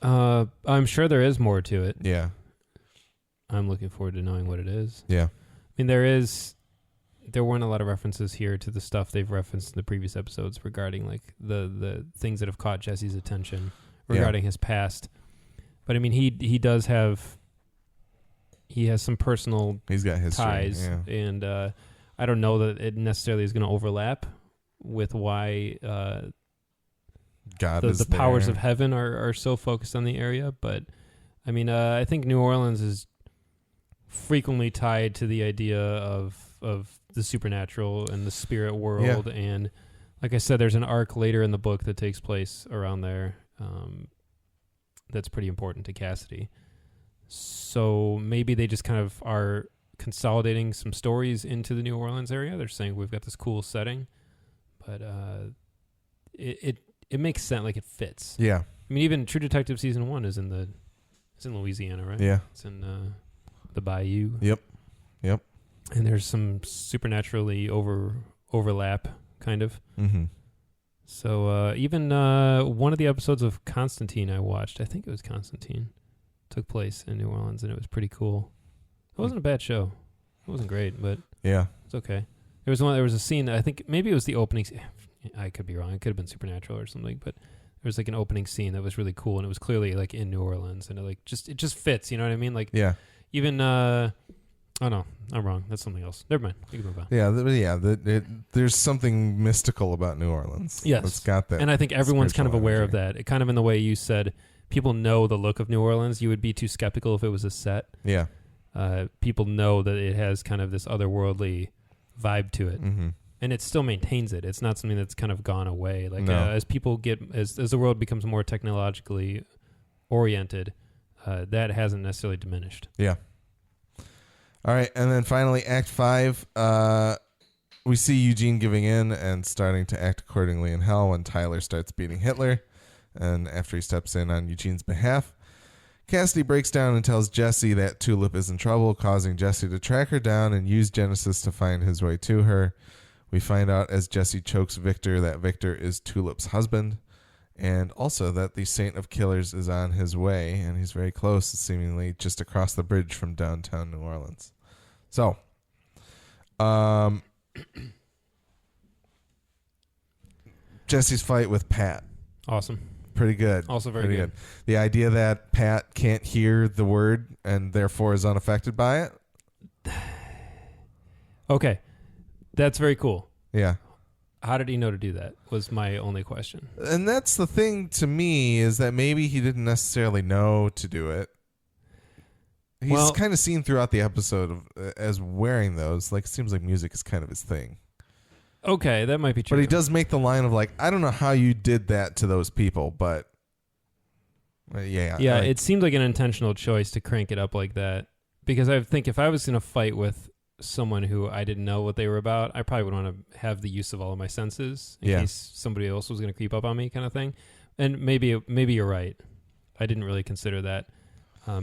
I'm sure there is more to it. Yeah. I'm looking forward to knowing what it is. Yeah. I mean, there weren't a lot of references here to the stuff they've referenced in the previous episodes regarding like the things that have caught Jesse's attention regarding his past. But I mean, he has some personal He's got history, ties, and I don't know that it necessarily is going to overlap with why God the powers of heaven are so focused on the area. But I mean, I think New Orleans is frequently tied to the idea of the supernatural and the spirit world, and like I said, there's an arc later in the book that takes place around there. That's pretty important to Cassidy. So maybe they just kind of are consolidating some stories into the New Orleans area. They're saying we've got this cool setting, but it makes sense. Like, it fits. Yeah. I mean, even True Detective season 1 is in Louisiana, right? Yeah. It's in the Bayou. Yep. And there's some supernaturally overlap, kind of. Mm-hmm. So even one of the episodes of Constantine I watched, I think it was Constantine, took place in New Orleans, and it was pretty cool. It wasn't a bad show. It wasn't great, but yeah, it's okay. There was a scene, I think maybe it was the opening. I could be wrong. It could have been Supernatural or something, but there was like an opening scene that was really cool, and it was clearly like in New Orleans, and it just fits. You know what I mean? Like even oh no, I'm wrong. That's something else. Never mind. You can move on. Yeah, there's something mystical about New Orleans. Yes, it's got that. And I think everyone's kind of aware of that. It kind of in the way you said, people know the look of New Orleans. You would be too skeptical if it was a set. Yeah. People know that it has kind of this otherworldly vibe to it, and it still maintains it. It's not something that's kind of gone away. Like as people as the world becomes more technologically oriented, that hasn't necessarily diminished. Yeah. All right, and then finally, Act 5, we see Eugene giving in and starting to act accordingly in hell when Tyler starts beating Hitler, and after he steps in on Eugene's behalf. Cassidy breaks down and tells Jesse that Tulip is in trouble, causing Jesse to track her down and use Genesis to find his way to her. We find out as Jesse chokes Viktor that Viktor is Tulip's husband, and also that the Saint of Killers is on his way, and he's very close, seemingly just across the bridge from downtown New Orleans. So, Jesse's fight with Pat. Awesome. Pretty good. Also very good. The idea that Pat can't hear the word and therefore is unaffected by it. Okay. That's very cool. Yeah. How did he know to do that was my only question. And that's the thing to me, is that maybe he didn't necessarily know to do it. He's kind of seen throughout the episode as wearing those. Like, it seems like music is kind of his thing. Okay, that might be true. But he does make the line of like, I don't know how you did that to those people, but yeah. Yeah, it seemed like an intentional choice to crank it up like that. Because I think if I was in a fight with someone who I didn't know what they were about, I probably would want to have the use of all of my senses in case somebody else was going to creep up on me, kind of thing. And maybe you're right. I didn't really consider that.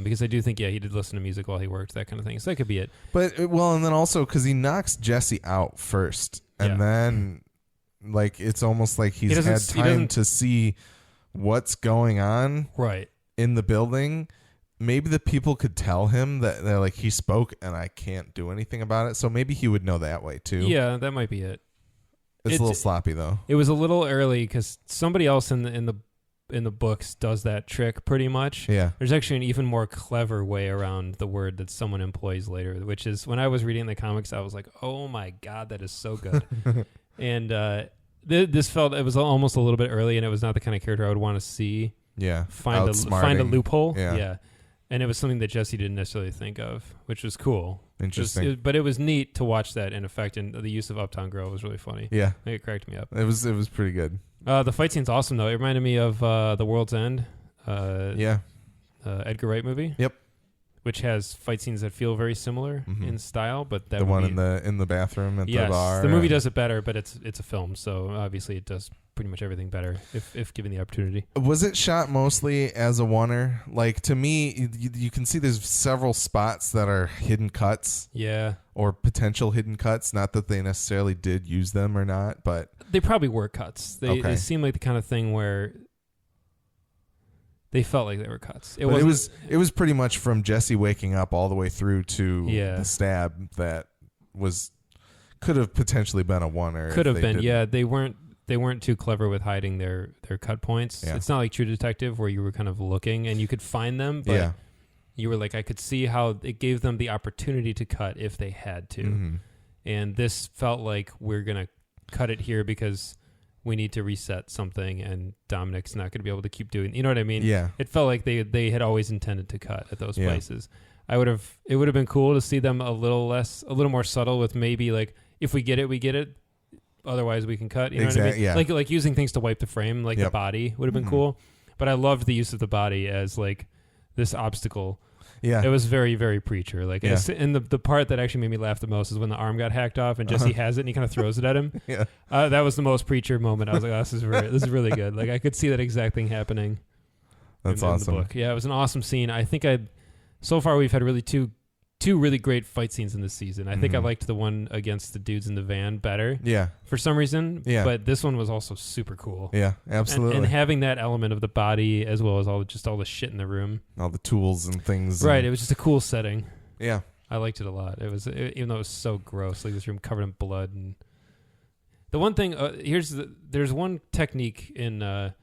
Because I do think, he did listen to music while he worked, that kind of thing. So that could be it. But, and then also because he knocks Jesse out first. And then, like, it's almost like he's had time to see what's going on in the building. Maybe the people could tell him that they're like, he spoke and I can't do anything about it. So maybe he would know that way, too. Yeah, that might be it. It's a little sloppy, though. It was a little early because somebody else in the books does that trick pretty much. Yeah. There's actually an even more clever way around the word that someone employs later, which is when I was reading the comics, I was like, oh my God, that is so good. And this felt, it was almost a little bit early, and it was not the kind of character I would want to see. Yeah. Find a loophole. Yeah. And it was something that Jesse didn't necessarily think of, which was cool. Interesting. But it was neat to watch that in effect, and the use of Uptown Girl was really funny. Yeah. I think it cracked me up. It was pretty good. The fight scene's awesome, though. It reminded me of The World's End. Edgar Wright movie. Yep. Which has fight scenes that feel very similar in style, but the one in the bathroom at the bar. The movie does it better, but it's a film, so obviously it does pretty much everything better if given the opportunity. Was it shot mostly as a oneer? Like, to me, you can see there's several spots that are hidden cuts. Yeah. Or potential hidden cuts. Not that they necessarily did use them or not, but they probably were cuts. They seem like the kind of thing where they felt like they were cuts. It was pretty much from Jesse waking up all the way through to the stab that could have potentially been a oneer. Could have been. Yeah, they weren't too clever with hiding their cut points. Yeah. It's not like True Detective where you were kind of looking and you could find them, but you were like, I could see how it gave them the opportunity to cut if they had to. Mm-hmm. And this felt like we're going to cut it here because we need to reset something and Dominic's not going to be able to keep doing, you know what I mean? Yeah. It felt like they had always intended to cut at those places. It would have been cool to see them a little more subtle with maybe like, if we get it, we get it. Otherwise we can cut, you know what I mean? Yeah. Like using things to wipe the frame, like the body would have been cool. But I loved the use of the body as like this obstacle. Yeah. It was very, very Preacher. Like, and the part that actually made me laugh the most is when the arm got hacked off and Jesse has it and he kind of throws it at him. Yeah. That was the most Preacher moment. I was like, oh, this is really good. Like, I could see that exact thing happening. That's awesome. In the book. Yeah, it was an awesome scene. I think so far we've had really two two really great fight scenes in this season. I think I liked the one against the dudes in the van better. Yeah. For some reason. Yeah. But this one was also super cool. Yeah, absolutely. And having that element of the body as well as all the shit in the room. All the tools and things. Right. It was just a cool setting. Yeah. I liked it a lot. Even though it was so gross, like this room covered in blood. And the one thing, there's one technique in a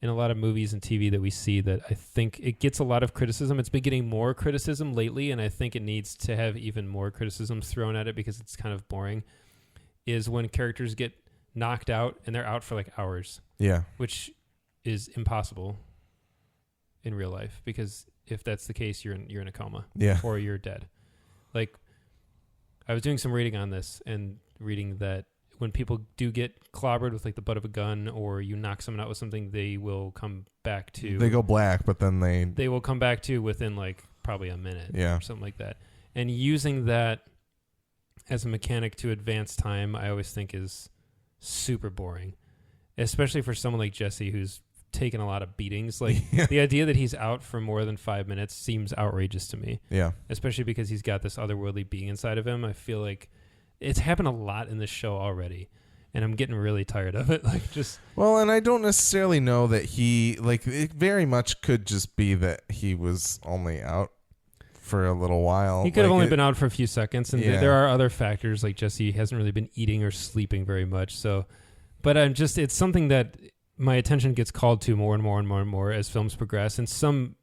lot of movies and TV that we see that I think it gets a lot of criticism. It's been getting more criticism lately, and I think it needs to have even more criticisms thrown at it because it's kind of boring, is when characters get knocked out and they're out for like hours. Yeah. Which is impossible in real life, because if that's the case, you're in a coma. Yeah. Or you're dead. Like, I was doing some reading on this and reading that when people do get clobbered with like the butt of a gun, or you knock someone out with something, they will come back to... They go black, but then they will come back to within like probably a minute. Yeah. Or something like that. And using that as a mechanic to advance time, I always think is super boring. Especially for someone like Jesse, who's taken a lot of beatings. Like, the idea that he's out for more than 5 minutes seems outrageous to me. Yeah. Especially because he's got this otherworldly being inside of him. I feel like it's happened a lot in this show already, and I'm getting really tired of it. Like, just... Well, and I don't necessarily know that he... Like, it very much could just be that he was only out for a little while. He could have only been out for a few seconds, and there are other factors, like Jesse hasn't really been eating or sleeping very much, so... But it's something that my attention gets called to more and more and more and more as films progress, and some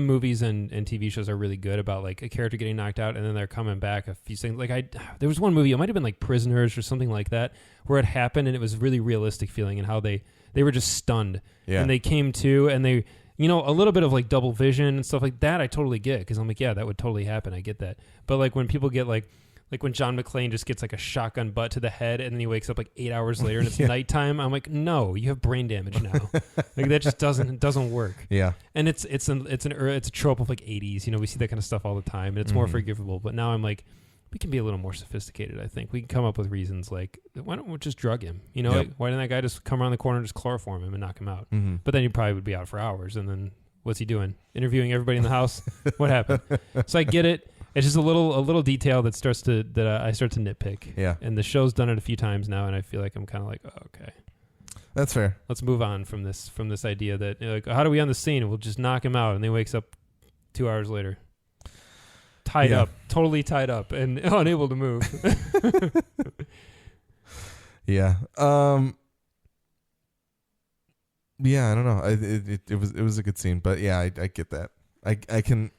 movies and TV shows are really good about like a character getting knocked out and then they're coming back a few things. Like there was one movie, it might have been like Prisoners or something like that, where it happened and it was really realistic feeling, and how they were just stunned. Yeah. And they came to, and they, a little bit of like double vision and stuff like that I totally get, because I'm like, yeah, that would totally happen. I get that. But like when people get like when John McClane just gets like a shotgun butt to the head and then he wakes up like 8 hours later and it's nighttime. I'm like, no, you have brain damage now. Like, that just doesn't work. Yeah. And it's a trope of like 80s. We see that kind of stuff all the time, and it's more forgivable. But now I'm like, we can be a little more sophisticated. I think we can come up with reasons like, why don't we just drug him? Like, why didn't that guy just come around the corner and just chloroform him and knock him out? Mm-hmm. But then he probably would be out for hours. And then what's he doing? Interviewing everybody in the house? What happened? So I get it. It's just a little detail that I start to nitpick. Yeah. And the show's done it a few times now, and I feel like I'm kind of like, oh, okay, that's fair. Let's move on from this idea that like, how do we end the scene? We'll just knock him out, and then he wakes up 2 hours later, totally tied up, and unable to move. Yeah. Yeah, I don't know. It was a good scene, but yeah, I get that. I can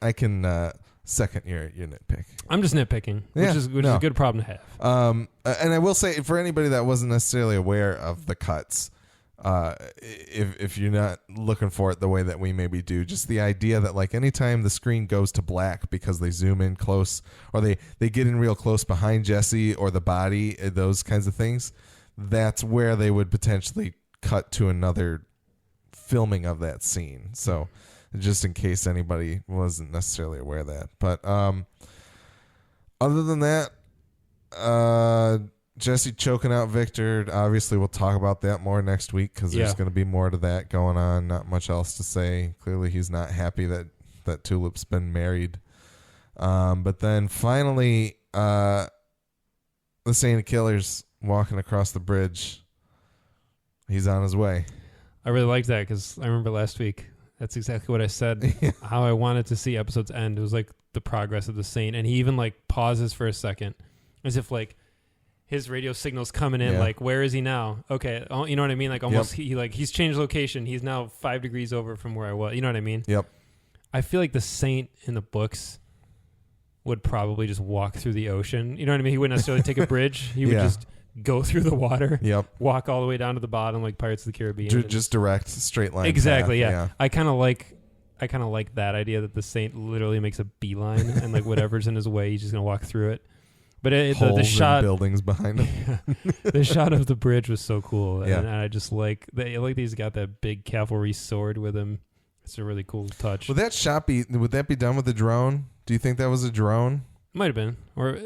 second your nitpick. I'm just nitpicking, which is a good problem to have. And I will say, for anybody that wasn't necessarily aware of the cuts, if you're not looking for it the way that we maybe do, just the idea that like anytime the screen goes to black because they zoom in close, or they get in real close behind Jesse or the body, those kinds of things, that's where they would potentially cut to another filming of that scene. So just in case anybody wasn't necessarily aware of that. But other than that, Jesse choking out Viktor, obviously we'll talk about that more next week, because there's going to be more to that going on. Not much else to say. Clearly he's not happy that Tulip's been married. But then finally, the Saint of Killers walking across the bridge. He's on his way. I really liked that, because I remember last week, that's exactly what I said, how I wanted to see episodes end. It was like the progress of the Saint. And he even like pauses for a second, as if like his radio signal's coming in, like, where is he now? Okay. You know what I mean? Like almost he's changed location. He's now 5 degrees over from where I was. You know what I mean? Yep. I feel like the Saint in the books would probably just walk through the ocean. You know what I mean? He wouldn't necessarily take a bridge. He would just go through the water, walk all the way down to the bottom like Pirates of the Caribbean. Just direct, straight line. Exactly, path, I kind of like that idea that the Saint literally makes a beeline and like whatever's in his way, he's just going to walk through it. But the shot, buildings behind him. The shot of the bridge was so cool, and I just like he's got that big cavalry sword with him. It's a really cool touch. Would that be done with a drone? Do you think that was a drone? Might have been, or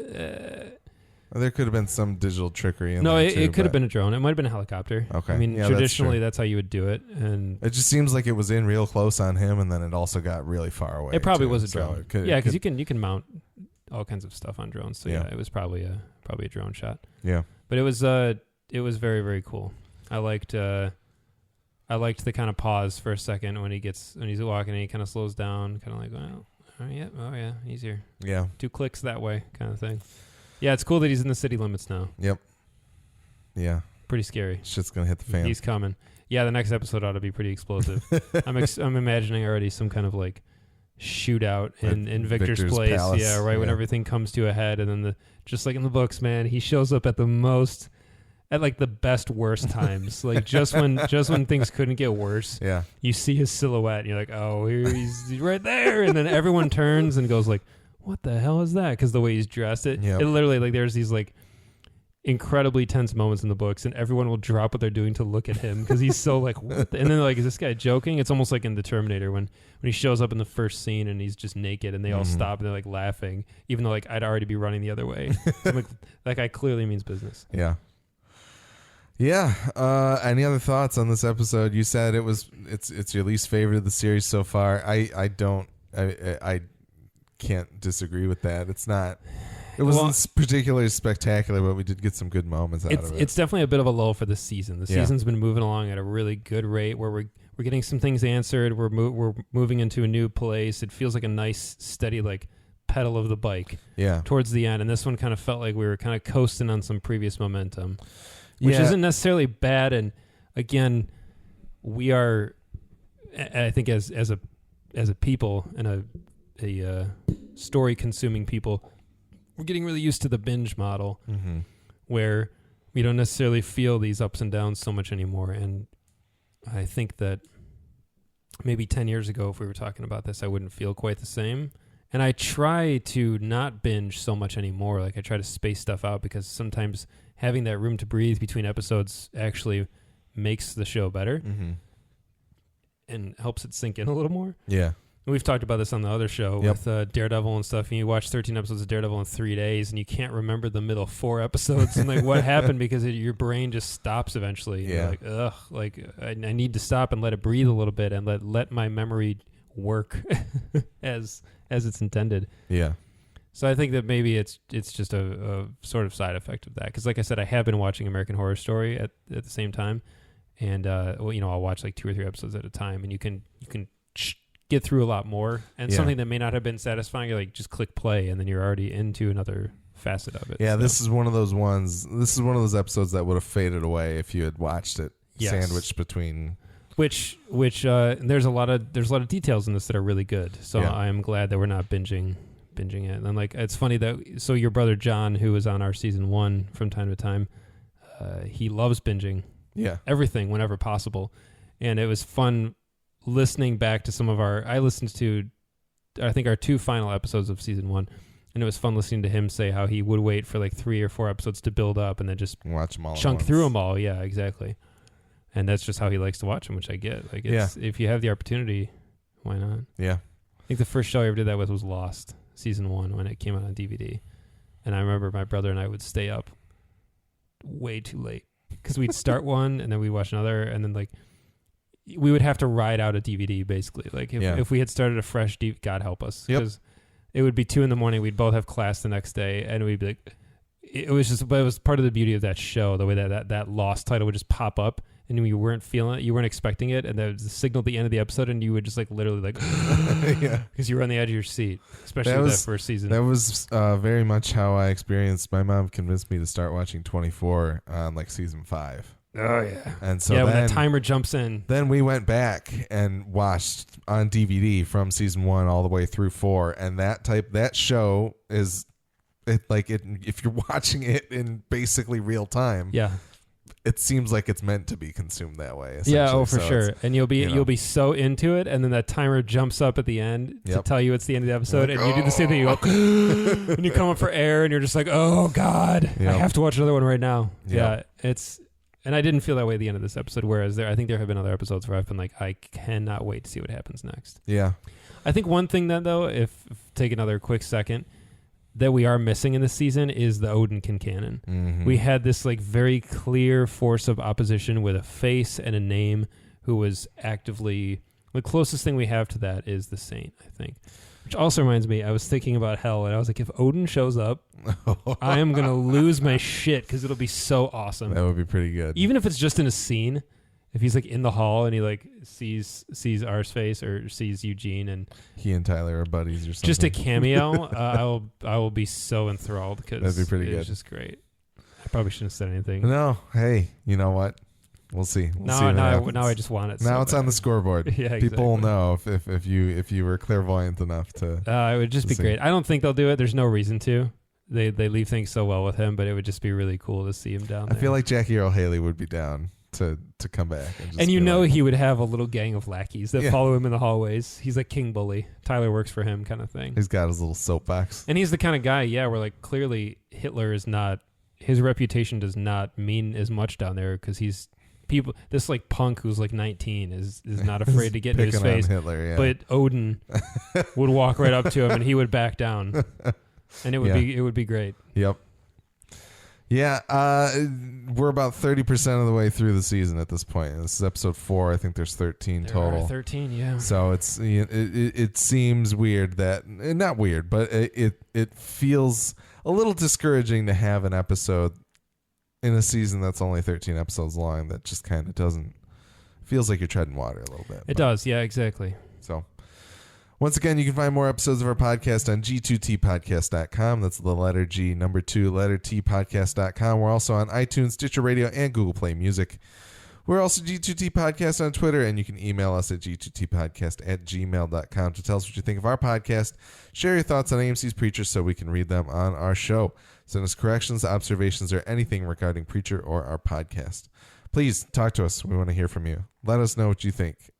there could have been some digital trickery in there. No, it could have been a drone. It might have been a helicopter. Okay. I mean, traditionally that's how you would do it, and it just seems like it was in real close on him, and then it also got really far away. It probably was a drone. Because you can mount all kinds of stuff on drones. So yeah, it was probably a drone shot. Yeah. But it was very, very cool. I liked the kind of pause for a second when he's walking and he kind of slows down, kind of like, well, oh yeah, he's here. Yeah. 2 clicks that way kind of thing. Yeah, it's cool that he's in the city limits now. Yep. Yeah. Pretty scary. Shit's going to hit the fan. He's coming. Yeah, the next episode ought to be pretty explosive. I'm imagining already some kind of like shootout in Victor's place. Palace. Yeah, right when everything comes to a head, and then just like in the books, man, he shows up at like the best worst times. Like just when things couldn't get worse. Yeah. You see his silhouette and you're like, oh, he's right there, and then everyone turns and goes like, what the hell is that? Because the way he's dressed, it literally, like, there's these like incredibly tense moments in the books, and everyone will drop what they're doing to look at him because he's so like, what and then like, is this guy joking? It's almost like in the Terminator when he shows up in the first scene and he's just naked and they all stop and they're like laughing, even though like I'd already be running the other way. So I'm like, that guy clearly means business. Yeah. Any other thoughts on this episode? You said it's your least favorite of the series so far. I can't disagree with that. It wasn't particularly spectacular, but we did get some good moments out of it. It's definitely a bit of a lull for this season. The season's been moving along at a really good rate where we're getting some things answered. We're moving into a new place. It feels like a nice, steady, like, pedal of the bike towards the end. And this one kind of felt like we were kind of coasting on some previous momentum, which isn't necessarily bad. And again, we are, I think as a people and a story consuming people, we're getting really used to the binge model where we don't necessarily feel these ups and downs so much anymore. And I think that maybe 10 years ago, if we were talking about this, I wouldn't feel quite the same. And I try to not binge so much anymore. Like I try to space stuff out because sometimes having that room to breathe between episodes actually makes the show better and helps it sink in a little more. Yeah. We've talked about this on the other show with Daredevil and stuff. And you watch 13 episodes of Daredevil in 3 days, and you can't remember the middle 4 episodes and like what happened because your brain just stops eventually. And you're like, ugh, like I need to stop and let it breathe a little bit and let my memory work as it's intended. Yeah. So I think that maybe it's just a sort of side effect of that. Because like I said, I have been watching American Horror Story at the same time, and I'll watch like 2 or 3 episodes at a time, and you can get through a lot more, and something that may not have been satisfying, you're like, just click play, and then you're already into another facet of it. Yeah, so. This is one of those episodes that would have faded away if you had watched it sandwiched between. Which there's a lot of details in this that are really good. So I am glad that we're not binging it. And like, it's funny that your brother John, who was on our season 1 from time to time, he loves binging. Yeah, everything whenever possible, and it was fun. Listening back to I listened to, I think, our 2 final episodes of season 1, and it was fun listening to him say how he would wait for like 3 or 4 episodes to build up and then just watch them all, chunk through them all. Yeah, exactly. And that's just how he likes to watch them, which I get. Like, if you have the opportunity, why not? Yeah. I think the first show I ever did that with was Lost, season 1, when it came out on DVD. And I remember my brother and I would stay up way too late because we'd start one and then we'd watch another, and then like, we would have to ride out a DVD basically. Like if we had started a fresh God help us, because it would be 2 a.m. We'd both have class the next day, and we'd be like, it was part of the beauty of that show, the way that Lost title would just pop up, and you weren't feeling it, you weren't expecting it, and there was a signal at the end of the episode, and you would just like literally like, because you were on the edge of your seat, especially that first season. That was very much how I experienced. My mom convinced me to start watching 24 on like season 5. Oh yeah, and so when that timer jumps in, then we went back and watched on DVD from season 1 all the way through 4, and that show is if you're watching it in basically real time, it seems like it's meant to be consumed that way. Yeah, for sure. And you'll be so into it, and then that timer jumps up at the end to tell you it's the end of the episode, and you do the same thing. You go, and you come up for air, and you're just like, oh God, I have to watch another one right now. Yeah, and I didn't feel that way at the end of this episode, whereas I think there have been other episodes where I've been like, I cannot wait to see what happens next. Yeah. I think one thing that, though, if take another quick second, that we are missing in this season is the Odin Kincannon. Mm-hmm. We had this like very clear force of opposition with a face and a name who was actively... The closest thing we have to that is the Saint, I think. Which also reminds me, I was thinking about hell, and I was like, if Odin shows up, I am going to lose my shit because it'll be so awesome. That would be pretty good. Even if it's just in a scene, if he's like in the hall and he like sees Arseface or sees Eugene and he and Tyler are buddies or something. Just a cameo, I will be so enthralled because that'd be pretty good. It's just great. I probably shouldn't have said anything. No, hey, you know what? We'll see. Now I just want it. Now so it's bad. on the scoreboard. Yeah, exactly. People will know if you were clairvoyant enough to. It would just be great. I don't think they'll do it. There's no reason to. They leave things so well with him, but it would just be really cool to see him down there. I feel like Jackie Earle Haley would be down to come back. And you know he would have a little gang of lackeys that follow him in the hallways. He's like King Bully. Tyler works for him kind of thing. He's got his little soapbox. And he's the kind of guy, where like clearly Hitler is not, his reputation does not mean as much down there because he's people. This like punk who's like 19 is not afraid to get in his face. Hitler, yeah. But Odin would walk right up to him and he would back down. And it would be great. Yep. Yeah, we're about 30% of the way through the season at this point. This is episode 4. I think there's 13 total. There are 13, yeah. So it seems weird that not weird, but it feels a little discouraging to have an episode in a season that's only 13 episodes long that just kind of doesn't feels like you're treading water a little bit. It does, yeah, exactly. So. Once again, you can find more episodes of our podcast on g2tpodcast.com. That's the letter G, number 2, letter T, podcast.com. We're also on iTunes, Stitcher Radio, and Google Play Music. We're also G2T Podcast on Twitter, and you can email us at g2tpodcast@gmail.com to tell us what you think of our podcast. Share your thoughts on AMC's Preacher so we can read them on our show. Send us corrections, observations, or anything regarding Preacher or our podcast. Please talk to us. We want to hear from you. Let us know what you think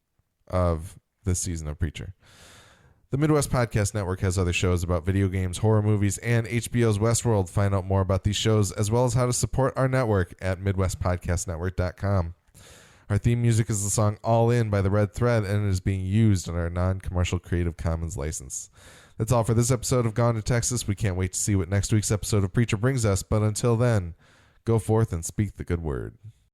of this season of Preacher. The Midwest Podcast Network has other shows about video games, horror movies, and HBO's Westworld. Find out more about these shows as well as how to support our network at MidwestPodcastNetwork.com. Our theme music is the song All In by The Red Thread, and it is being used on our non-commercial Creative Commons license. That's all for this episode of Gone to Texas. We can't wait to see what next week's episode of Preacher brings us, but until then, go forth and speak the good word.